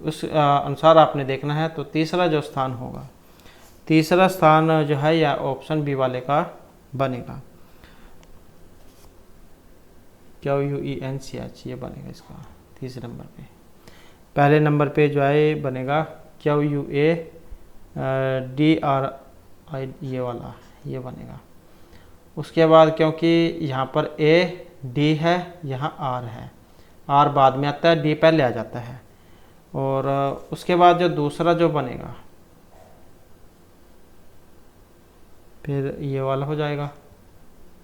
Speaker 1: उस अनुसार आपने देखना है। तो तीसरा जो स्थान होगा, तीसरा स्थान जो है या ऑप्शन बी वाले का बनेगा, QUENCH ये बनेगा इसका तीसरे नंबर पे। पहले नंबर पे जो है बनेगा QUADRI ये वाला, ये बनेगा। उसके बाद क्योंकि यहाँ पर AD है, यहाँ R है, R बाद में आता है, D पहले आ जाता है। और उसके बाद जो दूसरा जो बनेगा फिर ये वाला हो जाएगा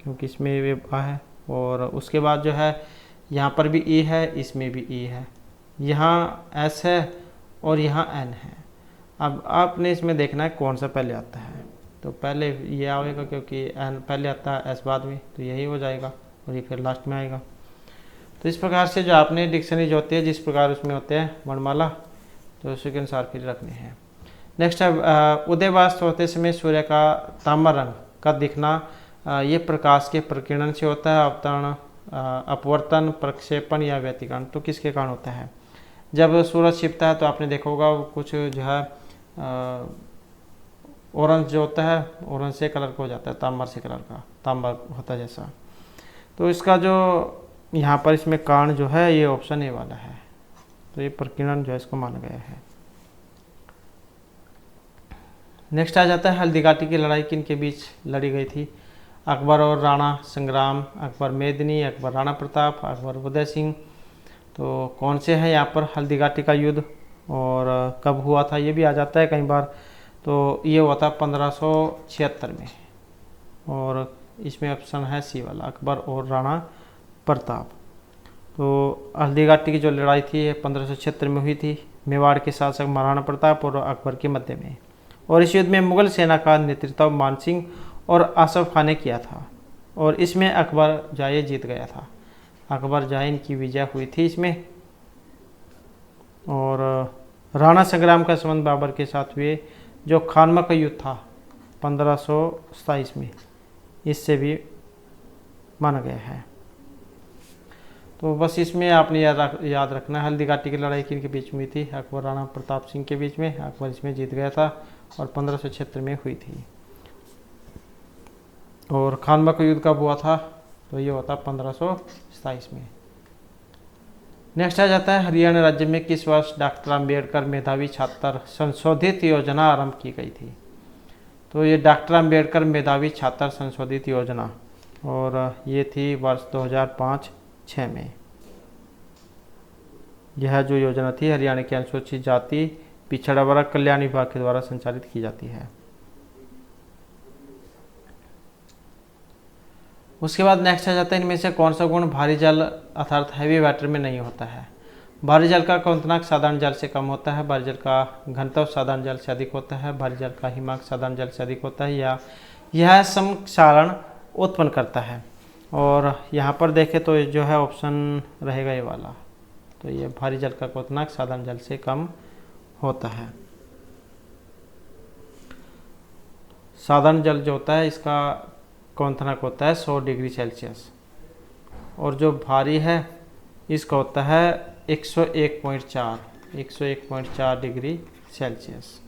Speaker 1: क्योंकि इसमें ये आ है। और उसके बाद जो है यहाँ पर भी E है, इसमें भी E है, यहाँ S है और यहाँ N है। अब आपने इसमें देखना है कौन सा पहले आता है। तो पहले ये आएगा क्योंकि N पहले आता है, S बाद में, तो यही हो जाएगा और ये फिर लास्ट में आएगा। तो इस प्रकार से जो आपने डिक्शनरी जो होती है जिस प्रकार उसमें होते हैं वर्णमाला, तो उसी के अनुसार फिर रखने हैं। नेक्स्ट है, उदयवास्त होते समय सूर्य का तांबा रंग का दिखना ये प्रकाश के प्रकीर्णन से होता है, अवतरण, अपवर्तन, प्रक्षेपण या व्यतिकरण। तो किसके कारण होता है। जब सूरज छिपता है तो आपने देखा होगा कुछ जो है ऑरेंज जो होता है, ऑरेंज से कलर का हो जाता है, तांबर से कलर का, तांबा होता है जैसा। तो इसका जो यहाँ पर इसमें कारण जो है ये ऑप्शन ए वाला है। तो ये प्रकीर्णन जो है इसको माना गया है। नेक्स्ट आ जाता है, हल्दीघाटी की लड़ाई किन के बीच लड़ी गई थी। अकबर और राणा संग्राम, अकबर मेदिनी, अकबर राणा प्रताप, अकबर उदय सिंह। तो कौन से हैं यहाँ पर हल्दीघाटी का युद्ध और कब हुआ था ये भी आ जाता है कई बार। तो ये हुआ था 1576 में और इसमें ऑप्शन है सी वाला, अकबर और राणा प्रताप। तो हल्दीघाटी की जो लड़ाई थी ये 1576 में हुई थी, मेवाड़ के शासक महाराणा प्रताप और अकबर के मध्य में। और इस युद्ध में मुगल सेना का नेतृत्व मान सिंह और आसफ खान ने किया था और इसमें अकबर जो ये जीत गया था। अकबर जहाँ इनकी विजय हुई थी इसमें। और राणा संग्राम का संबंध बाबर के साथ हुए जो खानवा का युद्ध था 1527 में, इससे भी माना गया है। तो बस इसमें आपने याद रखना है हल्दी घाटी की लड़ाई किन के बीच में हुई थी, अकबर राणा प्रताप सिंह के बीच में। अकबर इसमें जीत गया था और 1576 में हुई थी। और खानवा का युद्ध कब हुआ था, तो ये होता 1527 में। नेक्स्ट आ जाता है हरियाणा राज्य में किस वर्ष डॉक्टर अम्बेडकर मेधावी छात्र संशोधित योजना आरंभ की गई थी। तो ये डॉक्टर अम्बेडकर मेधावी छात्र संशोधित योजना, और ये थी वर्ष 2005-06 में। यह जो योजना थी हरियाणा के अनुसूचित जाति पिछड़ा वर्ग कल्याण विभाग के द्वारा संचालित की जाती है। उसके बाद नेक्स्ट आ जाता है इनमें से कौन सा गुण भारी जल अर्थात हैवी वाटर में नहीं होता है। भारी जल का क्वथनांक साधारण जल से कम होता है, भारी जल का घनत्व साधारण जल से अधिक होता है, भारी जल का हिमांक साधारण जल से अधिक होता है, या यह समक्षारण उत्पन्न करता है। और यहाँ पर देखें तो जो है ऑप्शन रहेगा ये वाला, तो ये भारी जल का क्वथनांक साधारण जल से कम होता है। साधारण जल जो होता है इसका क्वथनांक होता है 100 डिग्री सेल्सियस, और जो भारी है इसका होता है 101.4 डिग्री सेल्सियस।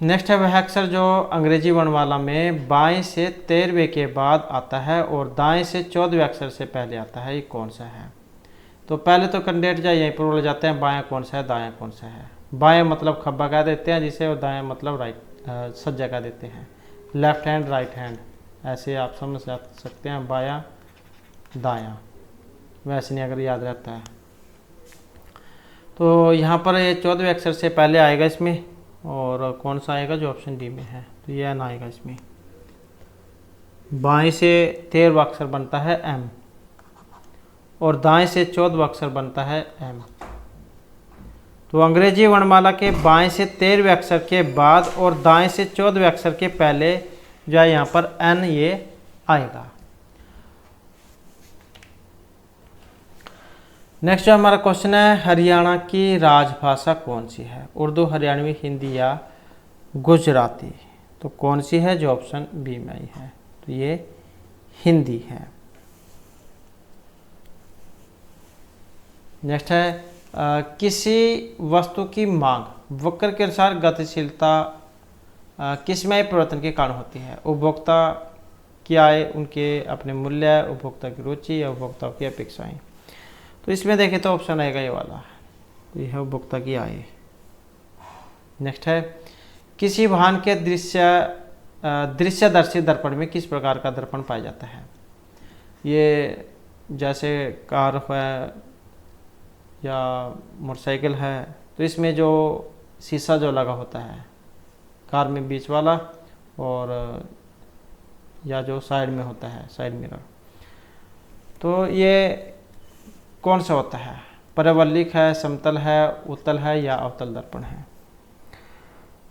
Speaker 1: नेक्स्ट है वह अक्षर जो अंग्रेजी वर्णमाला में बाएं से 13वें के बाद आता है और दाएं से 14वें अक्षर से पहले आता है, ये कौन सा है। तो पहले तो कैंडिडेट जा यहीं पर बोले जाते हैं बायां कौन सा है दायां कौन सा है। बाएं मतलब खब्बा कह देते हैं जिसे, और दायां मतलब राइट सज्जा कह देते हैं, लेफ्ट हैंड राइट हैंड, ऐसे आप समझ सकते हैं बायां दायां, वैसे नहीं अगर याद रहता है। तो यहाँ पर ये 14वें अक्षर से पहले आएगा इसमें, और कौन सा आएगा जो ऑप्शन डी में है, तो ये एन आएगा इसमें। बाएं से 13वां अक्षर बनता है एम और दाएं से 14वां अक्षर बनता है एम। तो अंग्रेजी वर्णमाला के बाएं से 13वें अक्षर के बाद और दाएं से 14वें अक्षर के पहले जो है यहाँ पर एन ये आएगा। नेक्स्ट जो हमारा क्वेश्चन है हरियाणा की राजभाषा कौन सी है, उर्दू, हरियाणवी, हिंदी या गुजराती। तो कौन सी है जो ऑप्शन बी में आई है, तो ये हिंदी है। नेक्स्ट है किसी वस्तु की मांग वक्र के अनुसार गतिशीलता किसमय परिवर्तन के कारण होती है। उपभोक्ता की आय, उनके अपने मूल्य, उपभोक्ता की रुचि या उपभोक्ता की अपेक्षाएं। तो इसमें देखें तो ऑप्शन आएगा ये वाला, ये है उपभोक्ता की आय। नेक्स्ट है किसी वाहन के दृश्यदर्शी दर्पण में किस प्रकार का दर्पण पाया जाता है। ये जैसे कार है या मोटरसाइकिल है, तो इसमें जो शीशा जो लगा होता है कार में बीच वाला, और या जो साइड में होता है साइड मिरर, तो ये कौन सा होता है, परवलयिक है, समतल है, उत्तल है या अवतल दर्पण है।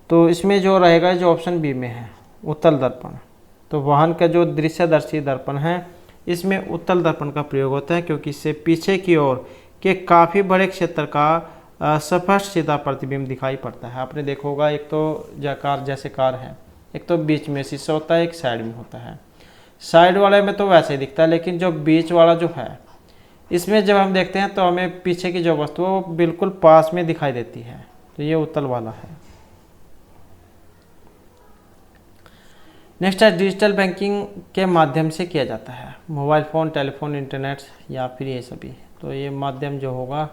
Speaker 1: तो इसमें जो रहेगा जो ऑप्शन बी में है उत्तल दर्पण। तो वाहन का जो दृश्यदर्शी दर्पण है इसमें उत्तल दर्पण का प्रयोग होता है, क्योंकि इससे पीछे की ओर के काफ़ी बड़े क्षेत्र का स्पष्ट सीधा प्रतिबिंब दिखाई पड़ता है। आपने देखा होगा एक तो कार जैसे कार है, एक तो बीच में शीशा होता है, एक साइड में होता है। साइड वाले में तो वैसे ही दिखता है, लेकिन जो बीच वाला जो है इसमें जब हम देखते हैं तो हमें पीछे की जो वस्तु है वो बिल्कुल पास में दिखाई देती है, तो ये उत्तल वाला है। नेक्स्ट है डिजिटल बैंकिंग के माध्यम से किया जाता है, मोबाइल फ़ोन, टेलीफोन, इंटरनेट या फिर ये सभी। तो ये माध्यम जो होगा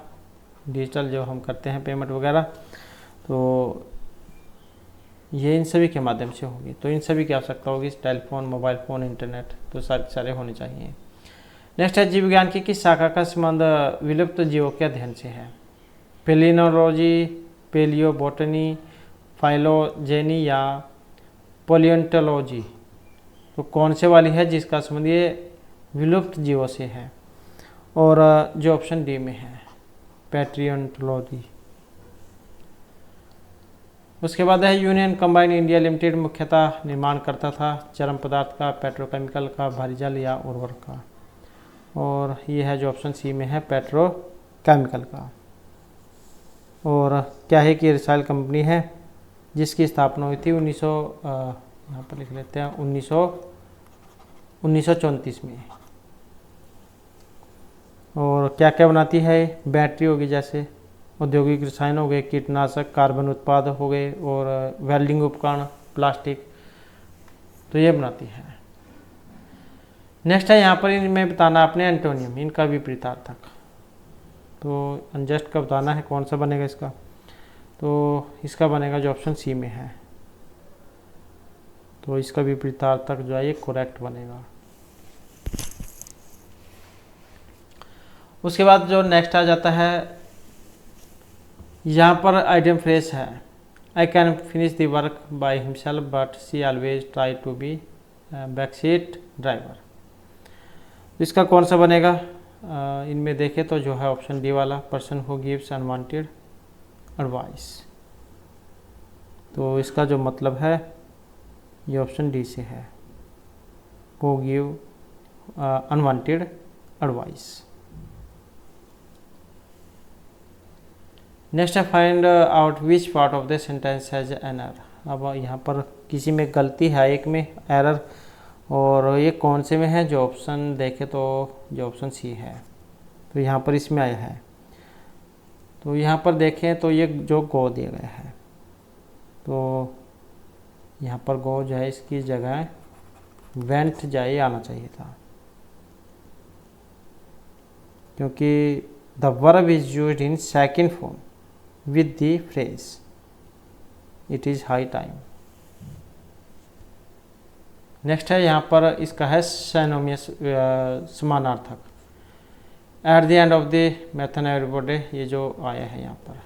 Speaker 1: डिजिटल जो हम करते हैं पेमेंट वगैरह, तो ये इन सभी के माध्यम से होगी। तो इन सभी की आवश्यकता होगी, टेलीफोन, मोबाइल फ़ोन, इंटरनेट, तो सारे होने चाहिए। नेक्स्ट है जीव विज्ञान की किस शाखा का संबंध विलुप्त जीवों के अध्ययन से है। पेलिनोलॉजी, पेलियोबोटनी, फाइलोजेनी या पोलियोंटोलॉजी। तो कौन से वाली है जिसका संबंध ये विलुप्त जीवों से है, और जो ऑप्शन डी में है पैलियोंटोलॉजी। उसके बाद है यूनियन कंबाइंड इंडिया लिमिटेड मुख्यतः निर्माण करता था चरम पदार्थ का, पेट्रोकेमिकल का, भारी जल या उर्वरक का। और ये है जो ऑप्शन सी में है पेट्रोकेमिकल का। और क्या है कि रिसाइल कंपनी है जिसकी स्थापना हुई थी 1900 यहाँ पर लिख लेते हैं 1934 में। और क्या क्या बनाती है, बैटरी होगी, जैसे औद्योगिक रसायन हो गए, कीटनाशक, कार्बन उत्पाद हो गए, और वेल्डिंग उपकरण, प्लास्टिक, तो ये बनाती है। नेक्स्ट है यहाँ पर इनमें बताना आपने एंटोनियम, इनका विपरीतार्थक। तो अनजस्ट का बताना है कौन सा बनेगा इसका, तो इसका बनेगा जो ऑप्शन सी में है। तो इसका विपरीतार्थक जो है ये करेक्ट बनेगा। उसके बाद जो नेक्स्ट आ जाता है, यहाँ पर आइडियम फ्रेज है, I can finish the work by himself but she always try to be backseat driver. इसका कौन सा बनेगा, इनमें देखें तो जो है ऑप्शन डी वाला, person who gives unwanted advice. तो इसका जो मतलब है ये ऑप्शन डी से है, who give unwanted advice. Next है find out which part of the sentence has an error. अब यहाँ पर किसी में गलती है, एक में एरर, और ये कौन से में है, जो ऑप्शन देखे तो जो ऑप्शन सी है, तो यहाँ पर इसमें आया है। तो यहाँ पर देखें तो ये जो गो दिया गया है, तो यहाँ पर गो जो है इसकी जगह वेंट जाए आना चाहिए था, क्योंकि the verb is used in second form with the phrase it is high time। Next है यहाँ पर इसका है सिनोनिमस समानार्थक, at the end of the मैथन एवरीबॉडी, ये जो आया है यहाँ पर।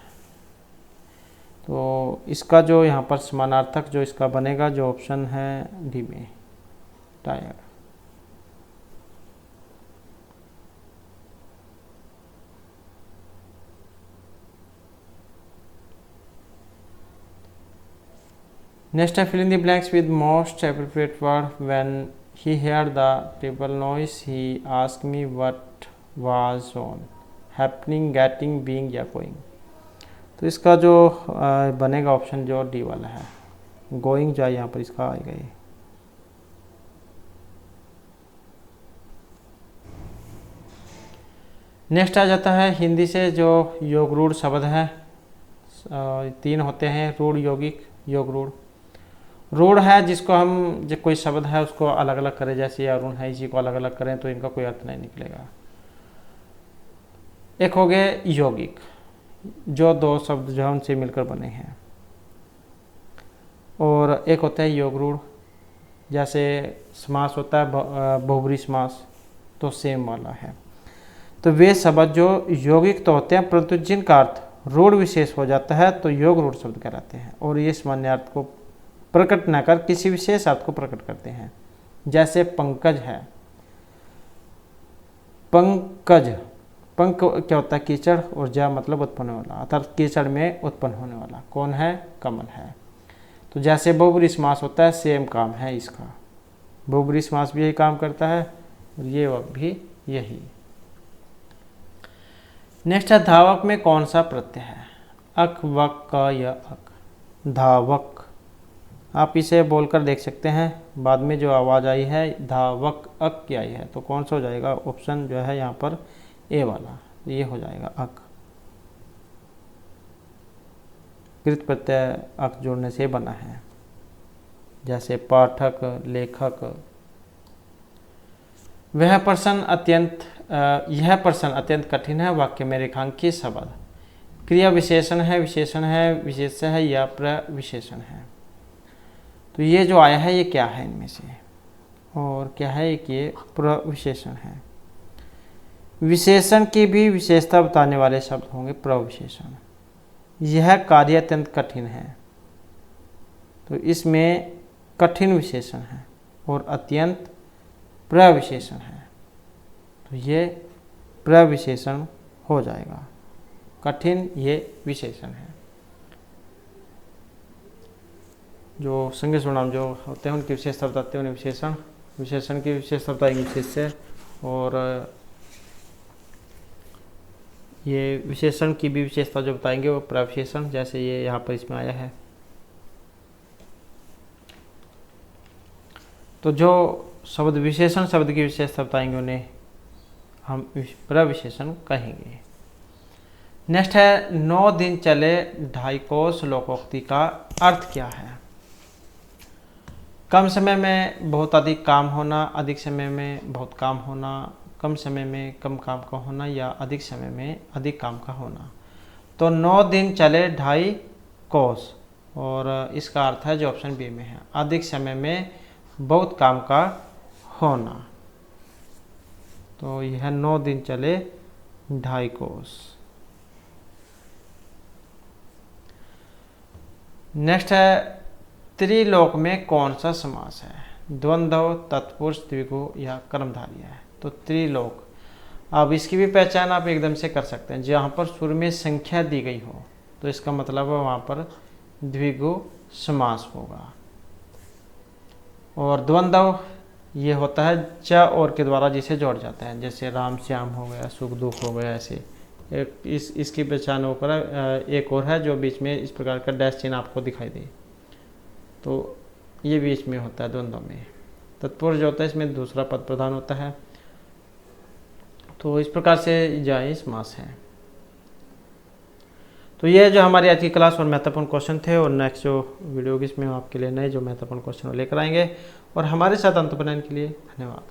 Speaker 1: तो इसका जो यहाँ पर समानार्थक जो इसका बनेगा जो ऑप्शन है डी में, टायर। नेक्स्ट है fill in the blanks with most appropriate word। when he heard the terrible noise he asked me what was on happening, getting, being या going। तो इसका जो बनेगा ऑप्शन जो डी वाला है, गोइंग जो है यहाँ पर इसका आएगा ये। नेक्स्ट आ जाता है हिंदी से जो योग रूढ़ शब्द है, 3 होते हैं, रूढ़, यौगिक, योग रूढ़। रूढ़ है जिसको हम जो कोई शब्द है उसको अलग अलग करें, जैसे अरुण है, इसी को अलग अलग करें तो इनका कोई अर्थ नहीं निकलेगा। एक हो गए यौगिक, जो 2 शब्द जो है उनसे मिलकर बने हैं। और एक होता है योग रूढ़, जैसे समास होता है बहुब्री समास, तो सेम वाला है। तो वे शब्द जो यौगिक तो होते हैं परंतु जिनका अर्थ रूढ़ विशेष हो जाता है तो योग रूढ़ शब्द कहलाते हैं, और ये सामान्य अर्थ को प्रकट न कर किसी विशेष अर्थ को प्रकट करते हैं। जैसे पंकज है, पंकज, पंक क्या होता है, कीचड़, और जा मतलब उत्पन्न होने वाला, अर्थात कीचड़ में उत्पन्न होने वाला कौन है, कमल है। तो जैसे बहुब्री समास होता है, सेम काम है इसका, बहुब्री समास भी यही काम करता है और ये भी यही। नेक्स्ट है धावक में कौन सा प्रत्यय है, अक, वक, क या अक। धावक आप इसे बोलकर देख सकते हैं, बाद में जो आवाज़ आई है धावक अक की आई है, तो कौन सा हो जाएगा, ऑप्शन जो है यहाँ पर ए वाला, ये हो जाएगा अक। कृत प्रत्यय अक जोड़ने से बना है, जैसे पाठक, लेखक। यह प्रश्न अत्यंत कठिन है, वाक्य में रेखांकित शब्द क्रिया विशेषण है, विशेष्य है या प्रविशेषण है। तो ये जो आया है ये क्या है इनमें से, और क्या है कि ये प्रविशेषण है। विशेषण की भी विशेषता बताने वाले शब्द होंगे प्रविशेषण। यह कार्य अत्यंत कठिन है, तो इसमें कठिन विशेषण है, और अत्यंत प्रविशेषण है, तो ये प्रविशेषण हो जाएगा। कठिन ये विशेषण है। जो संज्ञा सर्वनाम जो होते हैं उनकी विशेषता बताते हैं, उन्हें विशेषण की विशेषता बताएंगे विशेष से। और ये विशेषण की भी विशेषता जो बताएंगे वो प्रविशेषण, जैसे ये यहाँ पर इसमें आया है। तो जो शब्द विशेषण शब्द की विशेषता बताएंगे उन्हें हम प्रविशेषण कहेंगे। नेक्स्ट है 9 दिन चले 2.5 कोस लोकोक्ति का अर्थ क्या है? कम समय में बहुत अधिक काम होना, अधिक समय में बहुत काम होना, कम समय में कम काम का होना या अधिक समय में अधिक काम का होना। तो 9 दिन चले 2.5 कोस, और इसका अर्थ है जो ऑप्शन बी में है, अधिक समय में बहुत काम का होना। तो यह 9 दिन चले 2.5 कोस। नेक्स्ट है त्रिलोक में कौन सा समास है? द्वंद्व, तत्पुरुष, द्विगु या कर्मधारय है। तो त्रिलोक, अब इसकी भी पहचान आप एकदम से कर सकते हैं। जहाँ पर शुरू में संख्या दी गई हो तो इसका मतलब है वहाँ पर द्विगु समास होगा। और द्वंद्व ये होता है च और के द्वारा जिसे जोड़ जाता है, जैसे राम श्याम हो गया, सुख दुख हो गया, ऐसे। एक इसकी पहचान होकर एक और है जो बीच में इस प्रकार का डैश चिन्ह आपको दिखाई दे, तो ये बीच में होता है द्वंद्व में। तत्पुरुष जो होता है इसमें दूसरा पद प्रधान होता है। तो इस प्रकार से जाए समास है। तो ये जो हमारी आज की क्लास और महत्वपूर्ण क्वेश्चन थे, और नेक्स्ट जो वीडियो होगी इसमें हम आपके लिए नए जो महत्वपूर्ण क्वेश्चन लेकर आएंगे। और हमारे साथ अंत बनाने के लिए धन्यवाद।